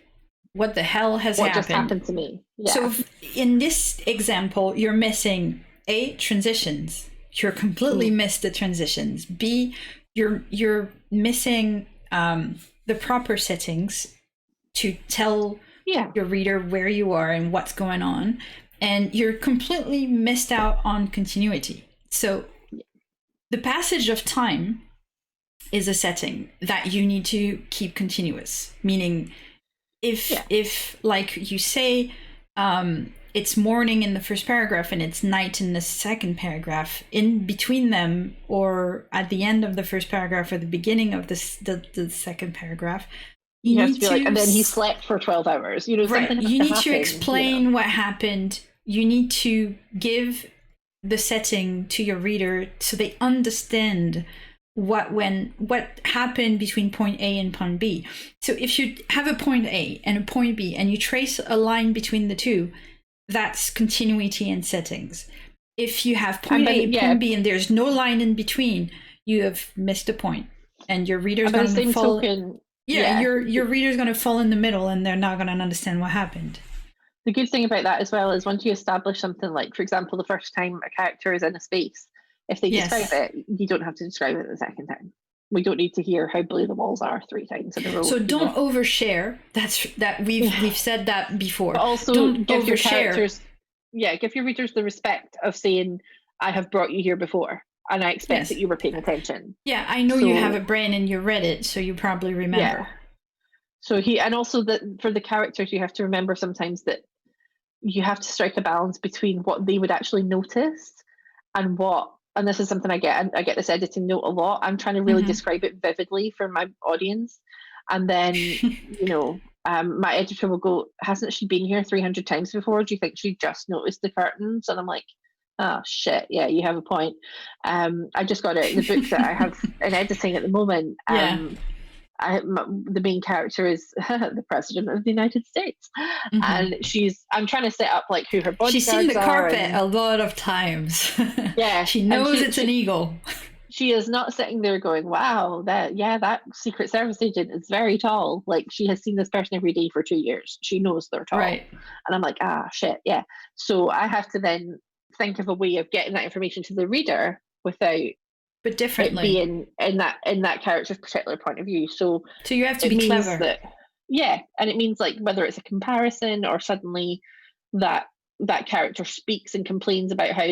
what the hell has happened? What just happened to me? Yeah. So in this example, you're missing A, transitions. You're completely missed the transitions. B, you're missing the proper settings to tell your reader where you are and what's going on, and you're completely missed out on continuity. So the passage of time is a setting that you need to keep continuous, meaning if like you say, it's morning in the first paragraph and it's night in the second paragraph, in between them, or at the end of the first paragraph or the beginning of the second paragraph, you have to be like, and then he slept for 12 hours. You know, right. You need to explain, you know, what happened. You need to give the setting to your reader so they understand what happened between point A and point B. So if you have a point A and a point B and you trace a line between the two, that's continuity and settings. If you have point A and point B and there's no line in between, you have missed a point, and your reader's going to fall. Your reader's going to fall in the middle, and they're not going to understand what happened. The good thing about that as well is once you establish something, like, for example, the first time a character is in a space, if they describe it, you don't have to describe it the second time. We don't need to hear how blue the walls are 3 times in a row. So don't overshare. We've said that before. But also don't give overshare. Your characters, give your readers the respect of saying, I have brought you here before, and I expect that you were paying attention. Yeah, I know you have a brain and you read it, so you probably remember. Yeah. So and also that for the characters, you have to remember sometimes that you have to strike a balance between what they would actually notice and what. And this is something I get this editing note a lot. I'm trying to really describe it vividly for my audience. And then, my editor will go, hasn't she been here 300 times before? Do you think she just noticed the curtains? And I'm like, oh, shit. Yeah, you have a point. I just got it in the book that I have in editing at the moment. The main character is the president of the United States, and I'm trying to set up like who her bodyguards are. She's seen the carpet a lot of times. Yeah, she knows it's an eagle. She is not sitting there going, "Wow, that Secret Service agent is very tall." Like, she has seen this person every day for 2 years. She knows they're tall, right? And I'm like, shit, yeah. So I have to then think of a way of getting that information to the reader without. But differently, being in that character's particular point of view. So you have to be clever. And it means, like, whether it's a comparison or suddenly that character speaks and complains about how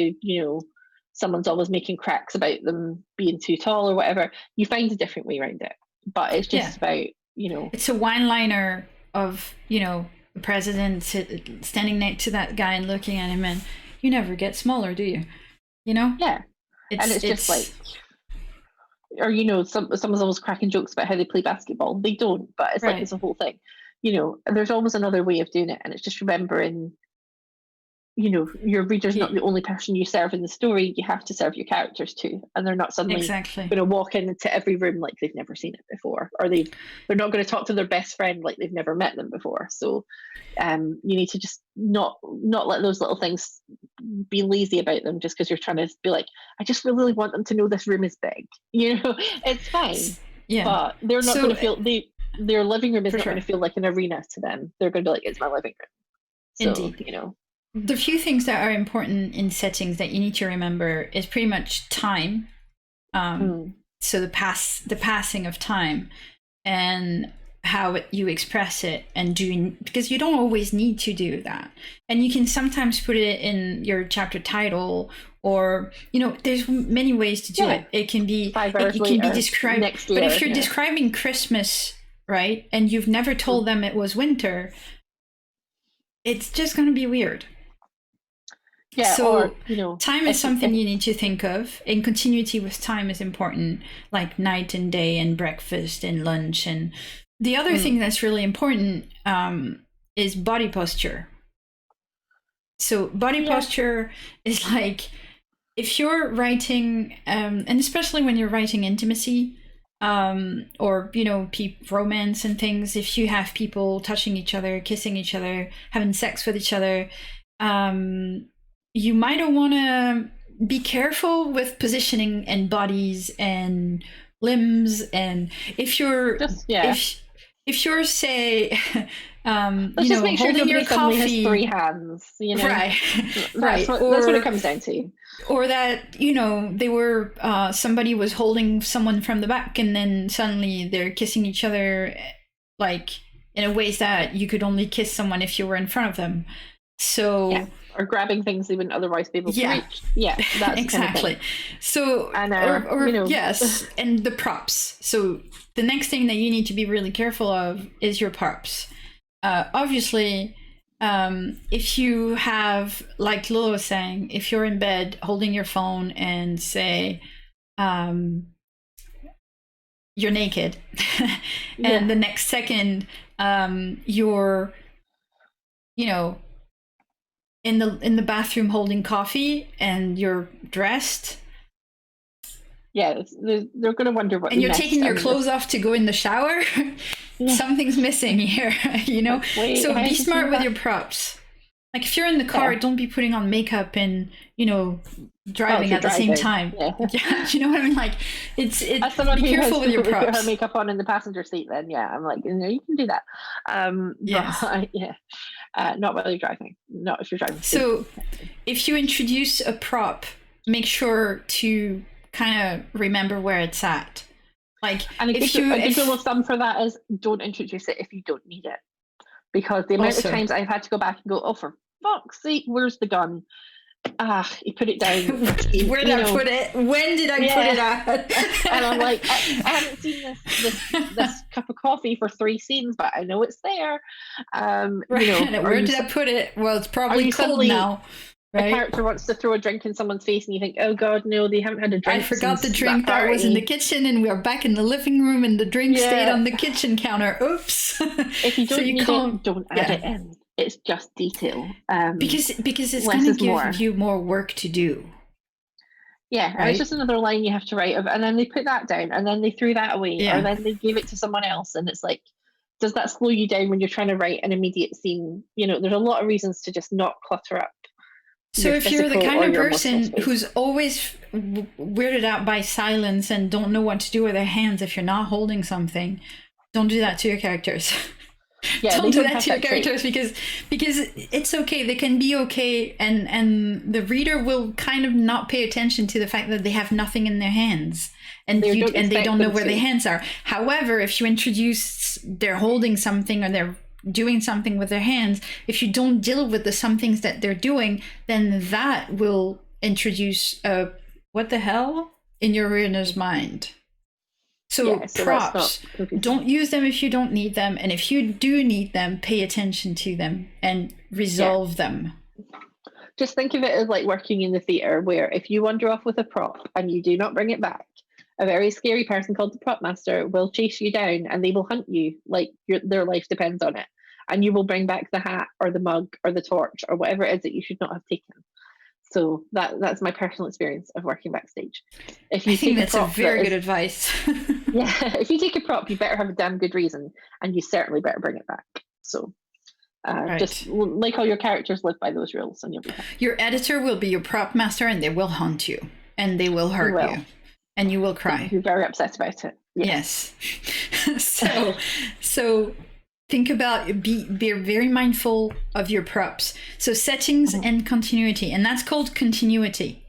someone's always making cracks about them being too tall or whatever. You find a different way around it, but it's just about It's a one-liner of the president standing next to that guy and looking at him, and you never get smaller, do you? Yeah. It's just like, or someone's always cracking jokes about how they play basketball. They don't, but it's like it's a whole thing. There's always another way of doing it, and it's just remembering. Your reader's not the only person you serve in the story. You have to serve your characters too, and they're not suddenly going to walk into every room like they've never seen it before, or they're not going to talk to their best friend like they've never met them before. So, you need to just not let those little things be lazy about them just because you're trying to be like, I just really want them to know this room is big. It's fine. Yeah, but they're not going to feel their living room is not going to feel like an arena to them. They're going to be like, it's my living room. So, indeed. The few things that are important in settings that you need to remember is pretty much time. So the passing of time and how you express it, and because you don't always need to do that. And you can sometimes put it in your chapter title, or, there's many ways to do it. It can be, described next year, but if you're describing Christmas, right, and you've never told them it was winter, it's just going to be weird. Yeah, so time is something you need to think of, and continuity with time is important, like night and day and breakfast and lunch. And the other thing that's really important is body posture. So body posture is like, if you're writing, and especially when you're writing intimacy, or romance and things, if you have people touching each other, kissing each other, having sex with each other, you might want to be careful with positioning and bodies and limbs. And if you're if you're, say, let's just make sure holding your nobody suddenly has coffee, 3 hands, right, That's right, what it comes down to. Or that, they were, somebody was holding someone from the back, and then suddenly they're kissing each other, like in a ways that you could only kiss someone if you were in front of them. So or grabbing things they wouldn't otherwise be able to reach. Yeah, that's exactly. Kind of so, and yes, and the props. So the next thing that you need to be really careful of is your props. Obviously, if you have, like Lola was saying, if you're in bed holding your phone and say, you're naked, and the next second, you're, in the bathroom holding coffee and you're dressed. Yeah, they're going to wonder what. And you're taking your clothes off to go in the shower. Something's missing here, Wait, so be smart with your props. Like if you're in the car, don't be putting on makeup and driving at the same time. Yeah. You know what I mean? Like it's be careful with your props. Put her makeup on in the passenger seat. Then I'm like, you can do that. Yes. But, not while you're driving. Not if you're driving. So if you introduce a prop, make sure to kind of remember where it's at. Like, and a good rule of thumb for that is don't introduce it if you don't need it, because the amount of times I've had to go back and go, oh, for fuck's sake, where's the gun? You put it down. Where did I put it? When did I put it at? And I'm like, I haven't seen this cup of coffee for 3 scenes, but I know it's there. Where did I put it? Well, it's probably cold now. Right? A character wants to throw a drink in someone's face, and you think, "Oh God, no! They haven't had a drink." I forgot the drink that was in the kitchen, and we are back in the living room, and the drink stayed on the kitchen counter. Oops! If you don't need it, don't add it in. It's just detail. Because it's going to give you more work to do. Yeah, right? And it's just another line you have to write, and then they put that down, and then they threw that away, or then they gave it to someone else, and it's like, does that slow you down when you're trying to write an immediate scene? There's a lot of reasons to just not clutter up. So if you're the kind of person who's always weirded out by silence and don't know what to do with their hands if you're not holding something, don't do that to your characters. Don't do that to your characters because it's okay. They can be okay, and the reader will kind of not pay attention to the fact that they have nothing in their hands and they don't know where their hands are. However, if you introduce they're holding something or they're doing something with their hands, if you don't deal with the some things that they're doing, then that will introduce what the hell in your reader's mind. So props, don't use them if you don't need them, and if you do need them, pay attention to them and resolve them. Just think of it as like working in the theatre, where if you wander off with a prop and you do not bring it back, a very scary person called the prop master will chase you down, and they will hunt you like their life depends on it. And you will bring back the hat or the mug or the torch or whatever it is that you should not have taken. So that's my personal experience of working backstage. I think that's a very good advice. If you take a prop, you better have a damn good reason, and you certainly better bring it back. So just like all your characters, live by those rules, and you'll be fine. Your editor will be your prop master, and they will hunt you, and they will hurt you, and you will cry. You're very upset about it. Yes. So think about, be very mindful of your props. So settings and continuity, and that's called continuity.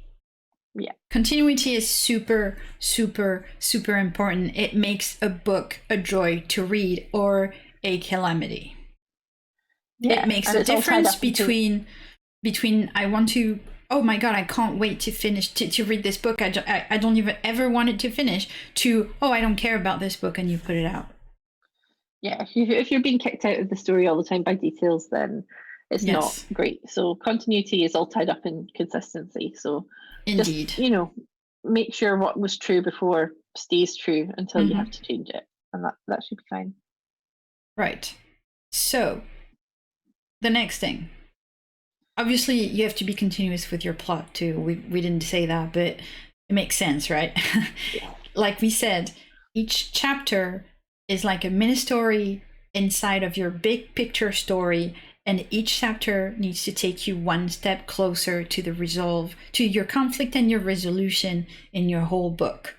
Yeah. Continuity is super, super, super important. It makes a book a joy to read or a calamity. Yeah, it makes a difference between I want to, oh my God, I can't wait to finish, to read this book. I don't even ever want it to finish, to, oh, I don't care about this book, and you put it out. Yeah, if you're being kicked out of the story all the time by details, then it's not great. So continuity is all tied up in consistency. So indeed, just, make sure what was true before stays true until you have to change it, and that should be fine. Right. So the next thing, obviously, you have to be continuous with your plot too. We didn't say that, but it makes sense, right? Yeah. Like we said, each chapter is like a mini story inside of your big picture story, and each chapter needs to take you one step closer to to your conflict and your resolution in your whole book.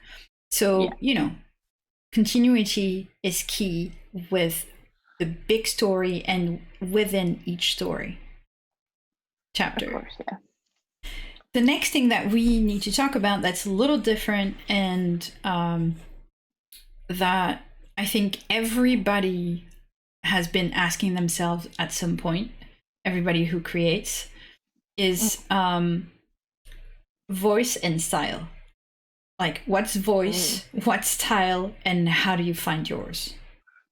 So, continuity is key with the big story and within each story chapter. Of course, yeah. The next thing that we need to talk about that's a little different, and that I think everybody has been asking themselves at some point, everybody who creates, is voice and style. Like, what's voice, what's style, and how do you find yours?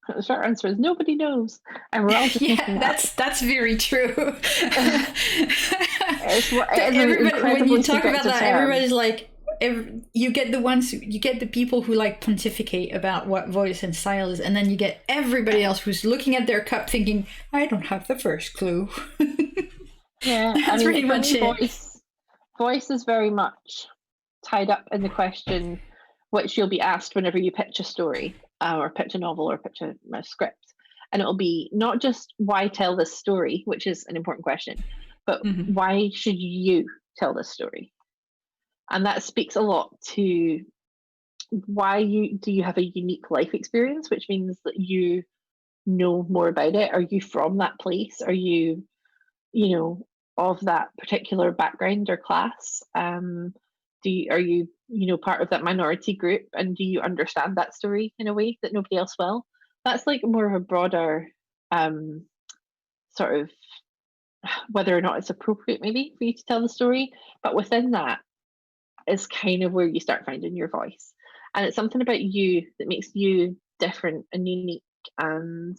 The short answer is nobody knows, and we're all just yeah, that's very true. Everybody, when you talk about that, everybody's like, you get the people who like pontificate about what voice and style is, and then you get everybody else who's looking at their cup thinking, I don't have the first clue. Yeah, that's pretty much it. Voice is very much tied up in the question which you'll be asked whenever you pitch a story, or pitch a novel, or pitch a script. And it'll be not just why tell this story, which is an important question, but why should you tell this story? And that speaks a lot to why do you have a unique life experience, which means that you know more about it. Are you from that place? Are you, of that particular background or class? Are you part of that minority group, and do you understand that story in a way that nobody else will? That's like more of a broader sort of whether or not it's appropriate maybe for you to tell the story, but within that is kind of where you start finding your voice. And it's something about you that makes you different and unique and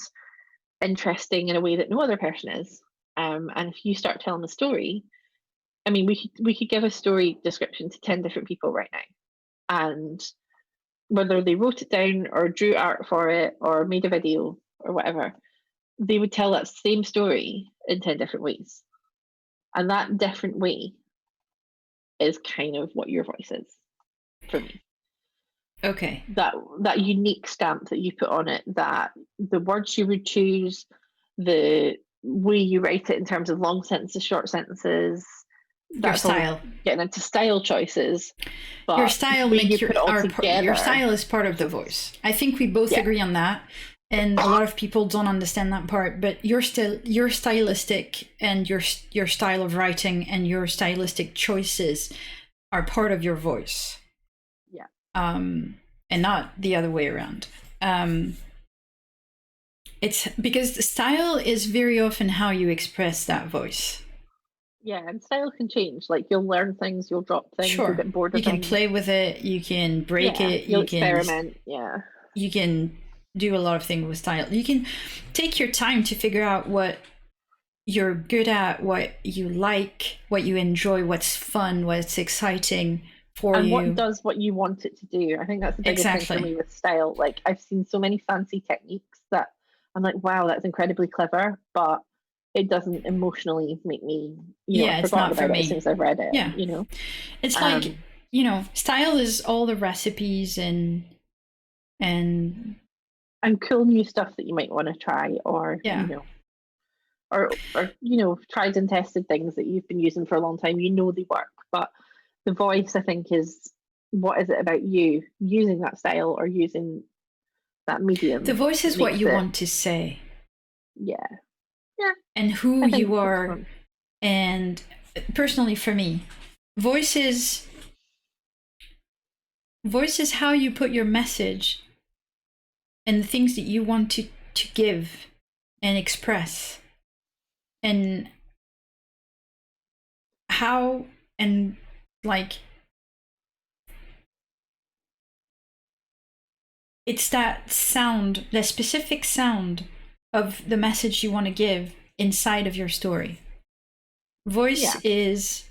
interesting in a way that no other person is. And if you start telling the story, I mean, we could give a story description to 10 different people right now, and whether they wrote it down or drew art for it or made a video or whatever, they would tell that same story in 10 different ways. And that different way is kind of what your voice is for me. Okay. That unique stamp that you put on it, that the words you would choose, the way you write it in terms of long sentences, short sentences, your style. Getting into style choices. But your style your style is part of the voice. I think we both agree on that. And a lot of people don't understand that part, but your stylistic and your style of writing and your stylistic choices are part of your voice. Yeah. And not the other way around. It's because the style is very often how you express that voice. Yeah, and style can change. Like, you'll learn things, you'll drop things, sure. You'll get bored of things. You can play with it, you can break it, you'll experiment. Yeah. You can do a lot of things with style. You can take your time to figure out what you're good at, what you like, what you enjoy, what's fun, what's exciting for and you. And what does what you want it to do. I think that's the biggest thing for me with style. Like, I've seen so many fancy techniques that I'm like, wow, that's incredibly clever, but it doesn't emotionally make me, it's not for me. As soon as I've read it. Yeah. It's like, style is all the recipes and cool new stuff that you might want to try, or or tried and tested things that you've been using for a long time, they work. But the voice, I think, is what is it about you using that style or using that medium? The voice is what you want to say. Yeah. And who you are. And personally for me, voice is how you put your message and the things that you want to give and express, and how, and like, it's that sound, the specific sound of the message you want to give inside of your story. Voice is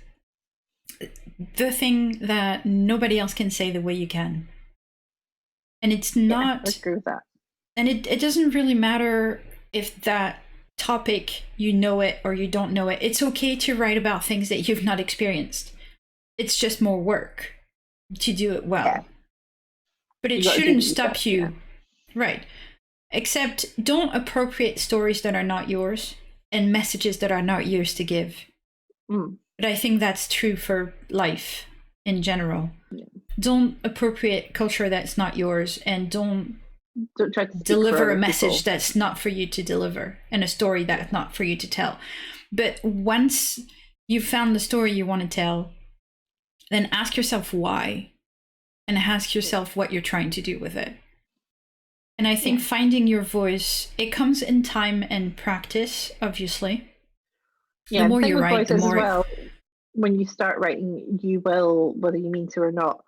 the thing that nobody else can say the way you can. And it's not... I agree with that. And it doesn't really matter if that topic, you know it or you don't know it. It's okay to write about things that you've not experienced. It's just more work to do it well. Yeah. But it shouldn't stop you. Yeah. Right. Except don't appropriate stories that are not yours and messages that are not yours to give. But I think that's true for life in general. Yeah. Don't appropriate culture that's not yours, and don't don't try to deliver a message that's not for you to deliver and a story that's not for you to tell. But once you've found the story you want to tell, then ask yourself why, and ask yourself what you're trying to do with it. And I think finding your voice, it comes in time and practice, obviously. Yeah, the more you write, the more... As well, when you start writing, you will, whether you mean to or not,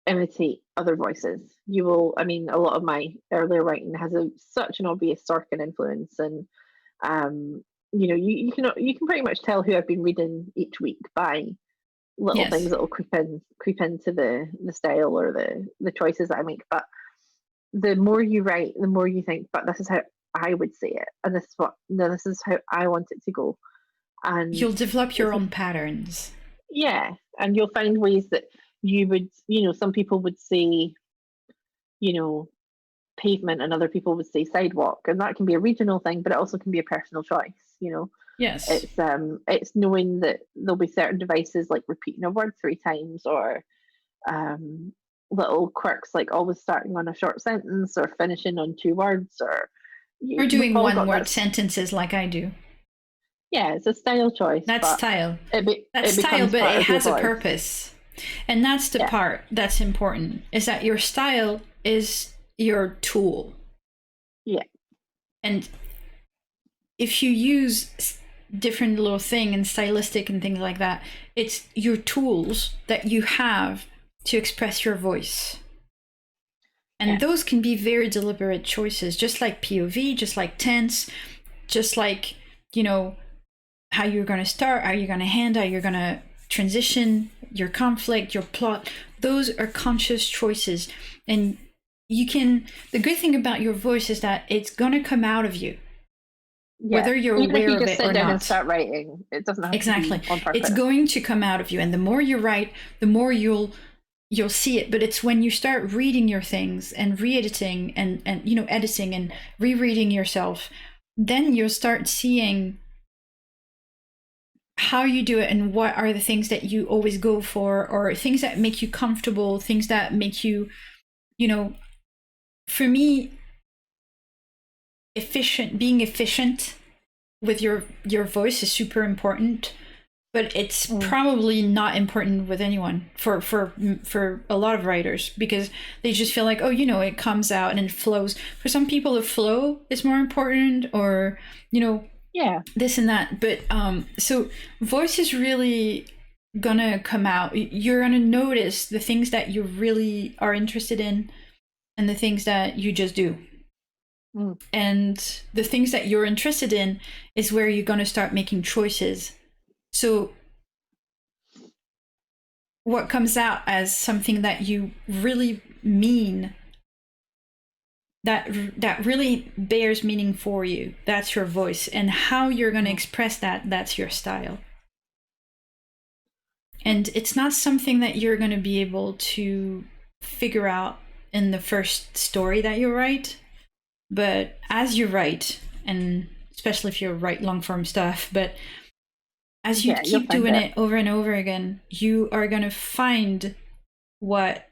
imitate other voices. You will, I mean, a lot of my earlier writing has such an obvious Sorkin influence, and you know, you can pretty much tell who I've been reading each week by little things that will creep into the style or the choices that I make. But the more you write, the more you think, but this is how I would say it, and this is how I want it to go. And you'll develop your own patterns. Yeah, and you'll find ways that you would, you know, some people would say, you know, pavement, and other people would say sidewalk, and that can be a regional thing, but it also can be a personal choice, you know. Yes. It's knowing that there'll be certain devices like repeating a word 3 times, or little quirks like always starting on a short sentence or finishing on 2 words, or doing one word sentences like I do. Yeah, it's a style choice. That's style. That's style, but it has a purpose. And that's the part that's important, is that your style is your tool. Yeah. And if you use different little thing and stylistic and things like that, it's your tools that you have to express your voice. And those can be very deliberate choices, just like POV, just like tense, just like, you know, how you're going to start, how you're going to end, how you're going to transition, your conflict, your plot. Those are conscious choices. And you can, the good thing about your voice is that it's going to come out of you. Yeah. Whether you're Even aware if you just of it sit or down not. And start writing, it doesn't have exactly. to be on purpose. It's going to come out of you. And the more you write, the more you'll see it. But it's when you start reading your things and re-editing and you know, editing and rereading yourself, then you'll start seeing how you do it and what are the things that you always go for, or things that make you comfortable, things that make you, you know, for me, being efficient with your voice is super important, but it's probably not important with anyone for a lot of writers, because they just feel like, oh, you know, it comes out and it flows. For some people, the flow is more important, or, you know, this and that. But so voice is really gonna come out. You're gonna notice the things that you really are interested in and the things that you just do. And the things that you're interested in is where you're gonna start making choices. So what comes out as something that you really mean, that really bears meaning for you, that's your voice. And how you're going to express that, that's your style. And it's not something that you're going to be able to figure out in the first story that you write, but as you write, and especially if you write long form stuff, but as you keep doing it over and over again, you are going to find what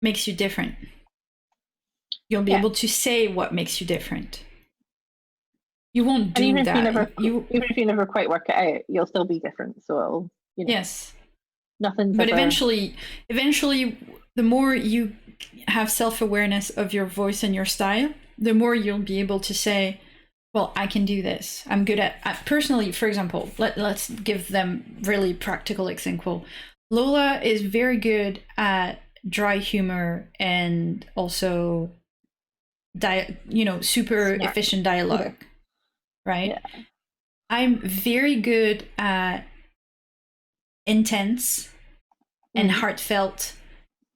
makes you different. You'll be able to say what makes you different. You won't do that. Even if you never quite work it out, you'll still be different. So it'll, you know, nothing. But eventually, the more you have self-awareness of your voice and your style, the more you'll be able to say, well, I can do this. I'm good at personally, for example, let's give them really practical example. Lola is very good at dry humor and also super efficient dialogue, right? I'm very good at intense and heartfelt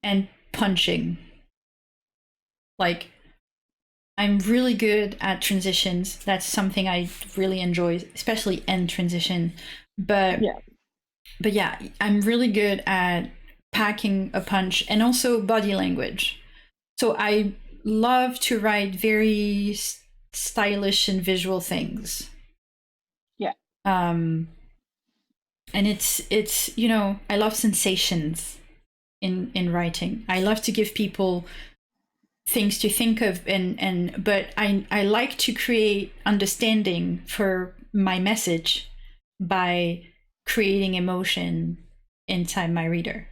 and punching. Like, I'm really good at transitions. That's something I really enjoy, especially end transition. But yeah, I'm really good at packing a punch and also body language. So I love to write very stylish and visual things. And it's you know, I love sensations. in writing. I love to give people things to think of, but I like to create understanding for my message by creating emotion inside my reader.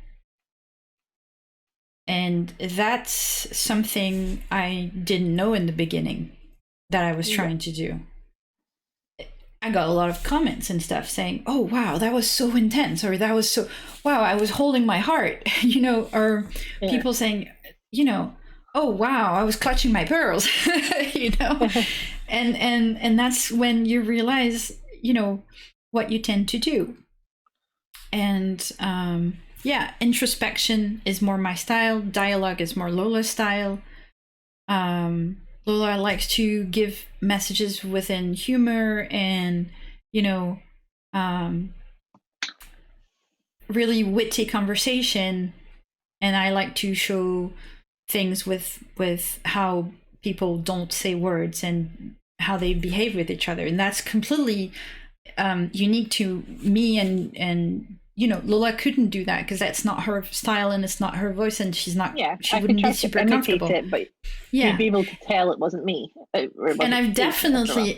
And that's something I didn't know in the beginning that I was trying to do. I got a lot of comments and stuff saying, "Oh, wow, that was so intense," or "That was so, wow, I was holding my heart," or people saying, "Oh, wow, I was clutching my pearls," and that's when you realize, what you tend to do. And introspection is more my style. Dialogue is more Lola's style. Lola likes to give messages within humor and, really witty conversation. And I like to show things with how people don't say words and how they behave with each other. And that's completely unique to me. And Lola couldn't do that because that's not her style and it's not her voice, and she's not. She wouldn't be super comfortable. It, but you'd be able to tell it wasn't me. And I've definitely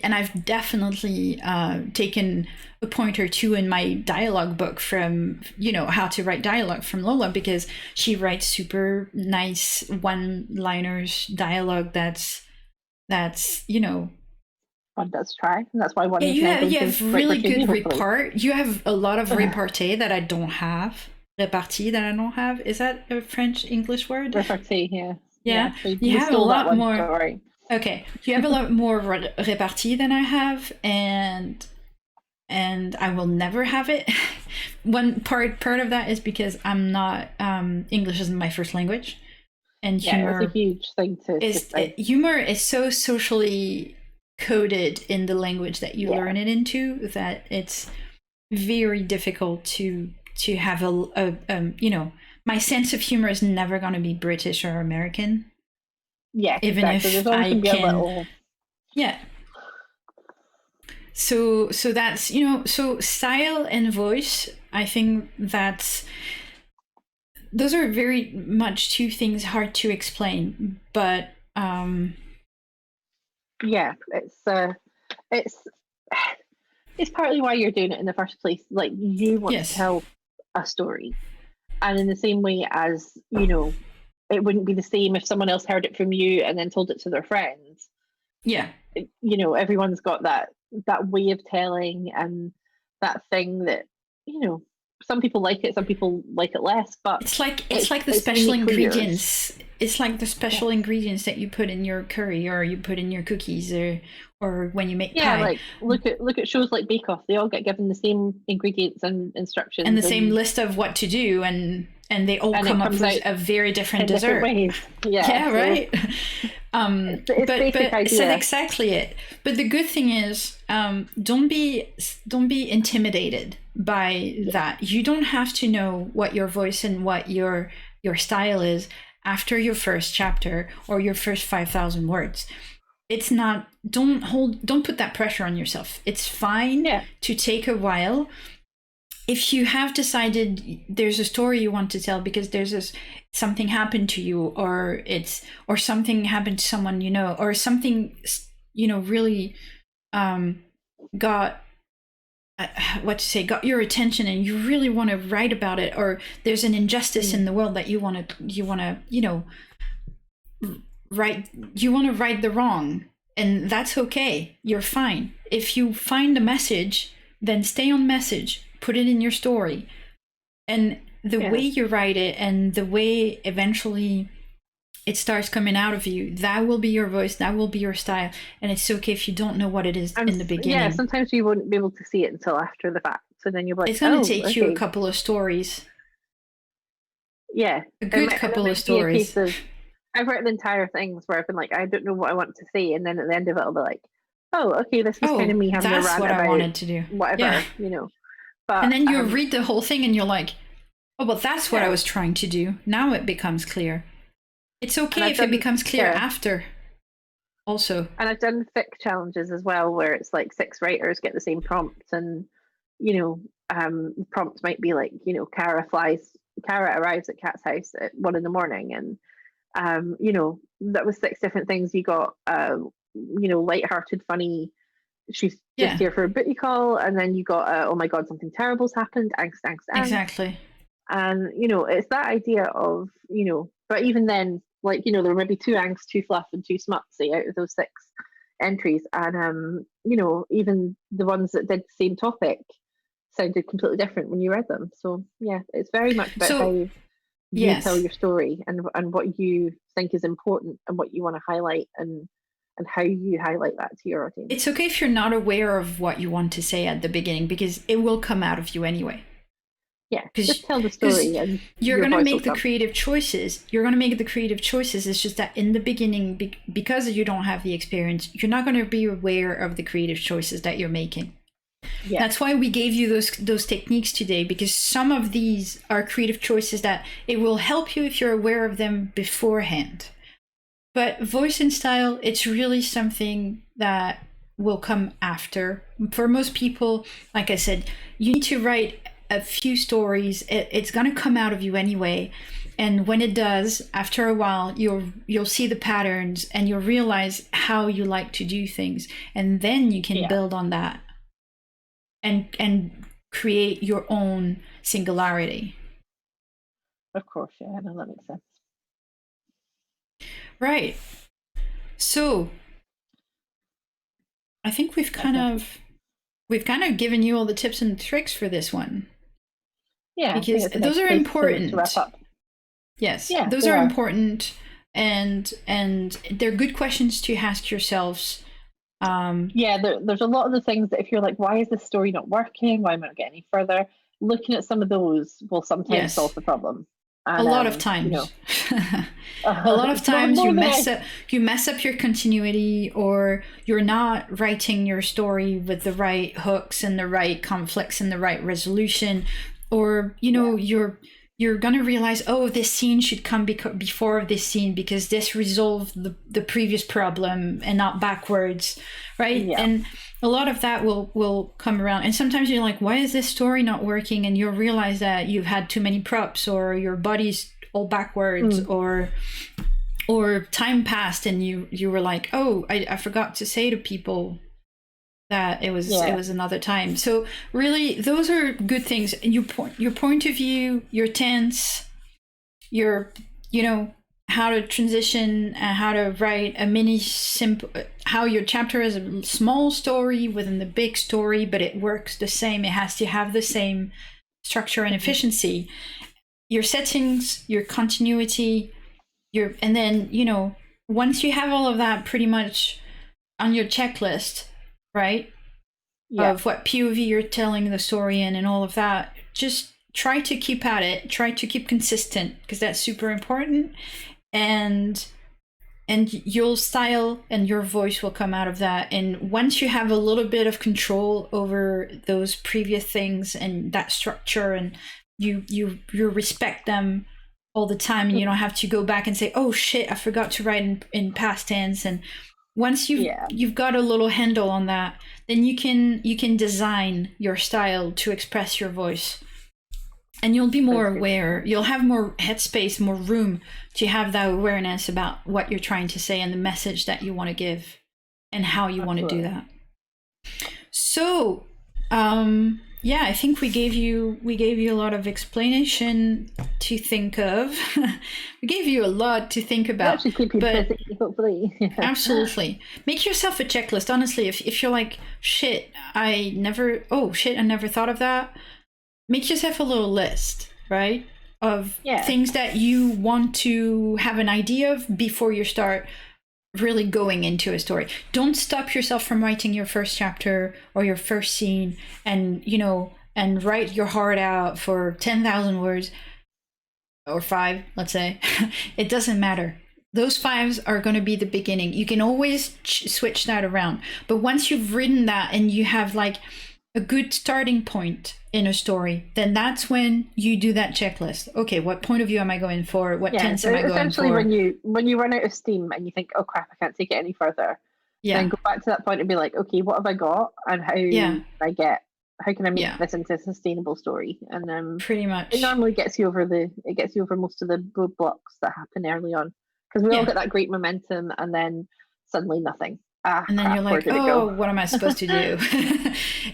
taken a point or two in my dialogue book from how to write dialogue from Lola, because she writes super nice one-liners dialogue that's one does try, and that's why one. You have really good repart. You have a lot of repartee that I don't have. Repartie that I don't have. Is that a French English word? Repartee, yeah. Yeah. You have a lot more. Story. Okay, you have a lot more repartee than I have, and I will never have it. One part of that is because I'm not English isn't my first language, and humor it's a huge thing humor is so socially coded in the language that you learn it into that it's very difficult to have a my sense of humor is never going to be British or American. Even if I can. So that's so style and voice, I think those are very much two things hard to explain, but it's partly why you're doing it in the first place. Like, you want to tell a story, and in the same way as it wouldn't be the same if someone else heard it from you and then told it to their friends. Everyone's got that way of telling, and that thing that some people like it, some people like it less, but it's like the special ingredients. It's like the special ingredients that you put in your curry, or you put in your cookies, or when you make pie. Like look at shows like Bake Off. They all get given the same ingredients and instructions and the same list of what to do, and they all come up with a very different dessert. Different ways. Right. It's basic idea. Said exactly it. But the good thing is, don't be intimidated by that. You don't have to know what your voice and what your style is after your first chapter or your first 5,000 words. It's not. Don't put that pressure on yourself. It's fine to take a while. If you have decided there's a story you want to tell because there's something happened to you, or something happened to someone or something really got got your attention, and you really want to write about it, or there's an injustice in the world that you want to right the wrong, and that's okay. You're fine. If you find a message, then stay on message. Put it in your story, and the way you write it and the way eventually it starts coming out of you, that will be your voice, that will be your style, and it's okay if you don't know what it is in the beginning. Sometimes you won't be able to see it until after the fact, so then you'll be like, it's going to take you a couple of stories. A good couple of stories. I've written entire things where I've been like, I don't know what I want to say, and then at the end of it I'll be like, oh, okay, this was kind of me having a rant what about I wanted to do. Whatever, But, and then you read the whole thing and you're like, oh, well, that's what I was trying to do. Now it becomes clear. It's okay if it becomes clear after also. And I've done fic challenges as well, where it's like 6 writers get the same prompts, and prompts might be like, Cara flies Cara arrives at Kat's house at 1 a.m, and you know, that was 6 different things. You got you know, light-hearted, funny, she's just here for a booty call, and then you got oh my god, something terrible's happened, angst, angst, angst. Exactly. And you know, it's that idea of, you know, but even then, like, you know, there were maybe 2 angst, 2 fluff, and 2 smutsy out of those 6 entries, and you know, even the ones that did the same topic sounded completely different when you read them. So yeah, it's very much about how you tell your story, and what you think is important, and what you want to highlight, and how you highlight that to your audience. It's okay if you're not aware of what you want to say at the beginning, because it will come out of you anyway. Yeah, just tell the story, and you're going to make the creative choices. You're going to make the creative choices. It's just that in the beginning, because you don't have the experience, you're not going to be aware of the creative choices that you're making. Yeah. That's why we gave you those techniques today, because some of these are creative choices that it will help you if you're aware of them beforehand. But voice and style, it's really something that will come after. For most people, like I said, you need to write a few stories. It's going to come out of you anyway. And when it does, after a while, you'll see the patterns, and you'll realize how you like to do things. And then you can build on that and create your own singularity. Of course, yeah, I know that makes sense. Right. So I think we've kind of given you all the tips and tricks for this one. Yeah, because those are important. To wrap up. Yes, yeah, those are important, and they're good questions to ask yourselves. Yeah, there's a lot of the things that if you're like, why is this story not working? Why am I not getting any further? Looking at some of those will sometimes solve the problem. And, a lot of times, you know, a lot of times you mess up your continuity, or you're not writing your story with the right hooks and the right conflicts and the right resolution, or you know, you're gonna realize, oh, this scene should come before this scene because this resolved the previous problem and not backwards, right? Yeah. And a lot of that will come around, and sometimes you're like, why is this story not working? And you'll realize that you've had too many props, or your body's all backwards, or time passed and you were like, oh, I forgot to say to people that it was another time. So really, those are good things. And your point of view, your tense, you know, how to transition and how to write a mini simple, how your chapter is a small story within the big story, but it works the same. It has to have the same structure and efficiency. Your settings, your continuity, and then, you know, once you have all of that pretty much on your checklist, right? Yeah. Of what POV you're telling the story in and all of that, just try to keep at it. Try to keep consistent, because that's super important. And your style and your voice will come out of that. And once you have a little bit of control over those previous things and that structure, and you respect them all the time, and you don't have to go back and say, oh shit, I forgot to write in past tense. And once you've got a little handle on that, then you can design your style to express your voice. And you'll be more aware. You'll have more headspace, more room to have that awareness about what you're trying to say and the message that you want to give and how you want to do that. So, yeah, I think we gave you a lot of explanation to think of. We gave you a lot to think about. Actually keep you busy, hopefully. Absolutely. Make yourself a checklist. Honestly, if you're like, I never thought of that. Make yourself a little list, right? Of things that you want to have an idea of before you start really going into a story. Don't stop yourself from writing your first chapter or your first scene and write your heart out for 10,000 words or 5, let's say. It doesn't matter. Those 5s are going to be the beginning. You can always switch that around. But once you've written that and you have like a good starting point in a story, then that's when you do that checklist. Okay, what point of view am I going for? What tense am I going for? Essentially, when you run out of steam and you think, oh crap, I can't take it any further, then go back to that point and be like, okay, what have I got, and how do I get how can I make this into a sustainable story? And pretty much it normally gets you over most of the roadblocks that happen early on, because we all get that great momentum and then suddenly nothing. And then you're like, oh, what am I supposed to do?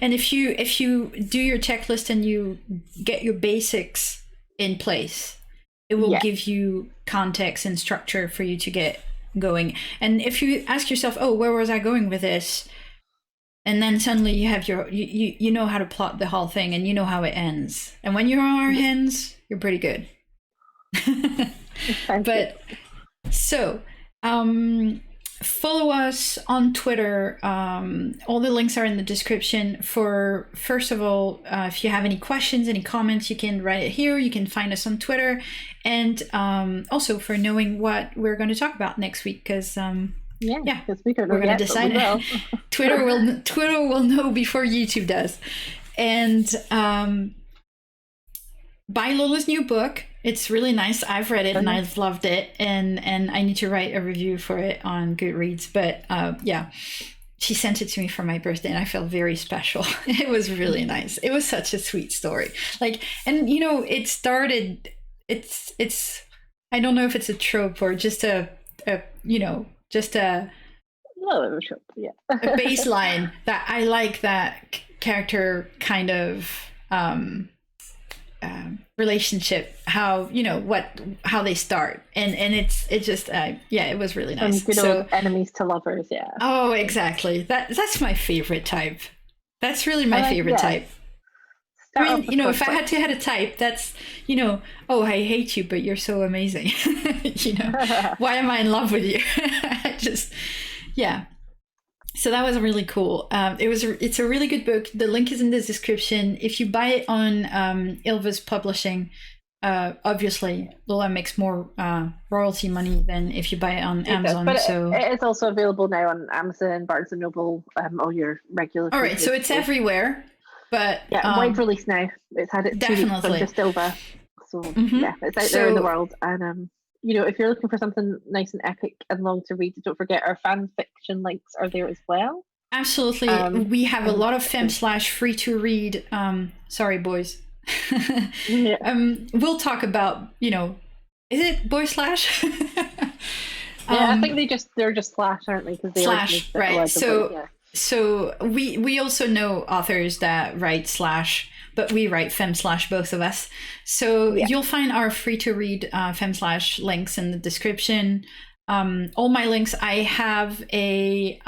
And if you do your checklist and you get your basics in place, it will give you context and structure for you to get going. And if you ask yourself, oh, where was I going with this? And then suddenly you have you know how to plot the whole thing, and you know how it ends. And when you're on our hands, you're pretty good. But so follow us on Twitter. All the links are in the description. For first of all, if you have any questions, any comments, you can write it here. You can find us on Twitter, and also for knowing what we're going to talk about next week, because because we don't know we're going to decide. Twitter will know before YouTube does. And buy Lola's new book. It's really nice. I've read it and I've loved it, and I need to write a review for it on Goodreads. But she sent it to me for my birthday, and I felt very special. It was really nice. It was such a sweet story. And it started. It's I don't know if it's a trope or just a baseline that I like, that character kind of relationship, how they start, and it just it was really nice. From good old enemies to lovers. Oh, exactly. That's my favorite type. That's really my favorite type. I mean, if I had to have a type, that's, oh, I hate you, but you're so amazing. Why am I in love with you? So that was really cool. It's a really good book. The link is in the description. If you buy it on Ilva's Publishing, obviously Lola makes more royalty money than if you buy it on Amazon. But it is also available now on Amazon, Barnes and Noble, all your regular. All right, so it's everywhere. But wide release now. It's had it 2 weeks from just Ilva, so it's out there in the world. And if you're looking for something nice and epic and long to read, don't forget our fan fiction links are there as well. Absolutely. We have a lot of free to read. Sorry, boys. We'll talk about, is it boy slash? I think they're just slash, aren't they? Because they slash, right? So we also know authors that write slash, but we write fem slash, both of us. So you'll find our free to read fem slash links in the description. All my links, I have a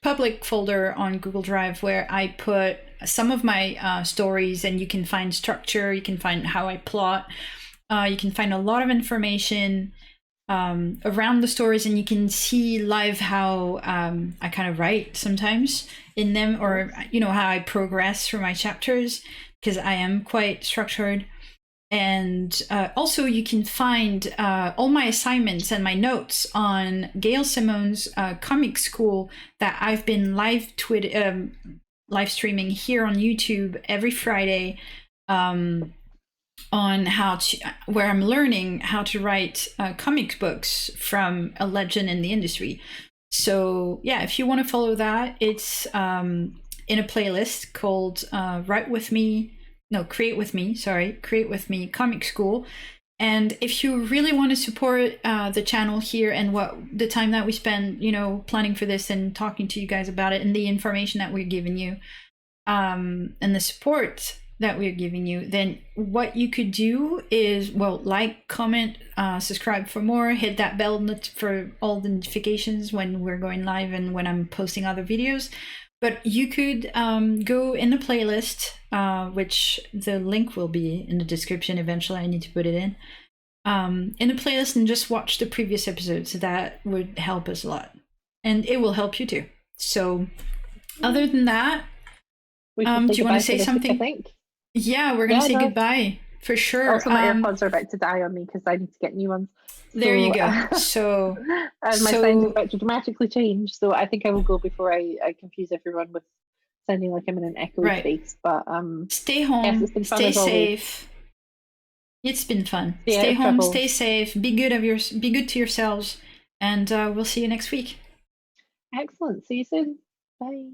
public folder on Google Drive where I put some of my stories, and you can find structure, you can find how I plot, you can find a lot of information around the stories, and you can see live how I kind of write sometimes in them, or how I progress through my chapters, because I am quite structured. And also you can find all my assignments and my notes on Gail Simone's comic school that I've been live streaming here on YouTube every Friday, on where I'm learning how to write comic books from a legend in the industry. So if you want to follow that, it's in a playlist called Create With Me Comic School. And if you really want to support the channel here and the time that we spend, planning for this and talking to you guys about it, and the information that we're giving you, and the support that we're giving you, then what you could do is, like, comment, subscribe for more, hit that bell for all the notifications when we're going live and when I'm posting other videos. But you could go in the playlist, which the link will be in the description. Eventually I need to put it in the playlist, and just watch the previous episodes. That would help us a lot, and it will help you too. So other than that, do you want to say something? I think. Yeah, we're going to say goodbye for sure. Also, my AirPods are about to die on me because I need to get new ones. There you go. So, and my sound is about to dramatically change. So I think I will go before I confuse everyone with sounding like I'm in an echoey space. But stay home. Yes, it's been fun, stay safe. It's been fun. Stay home. Trouble. Stay safe. Be good to yourselves, and we'll see you next week. Excellent. See you soon. Bye.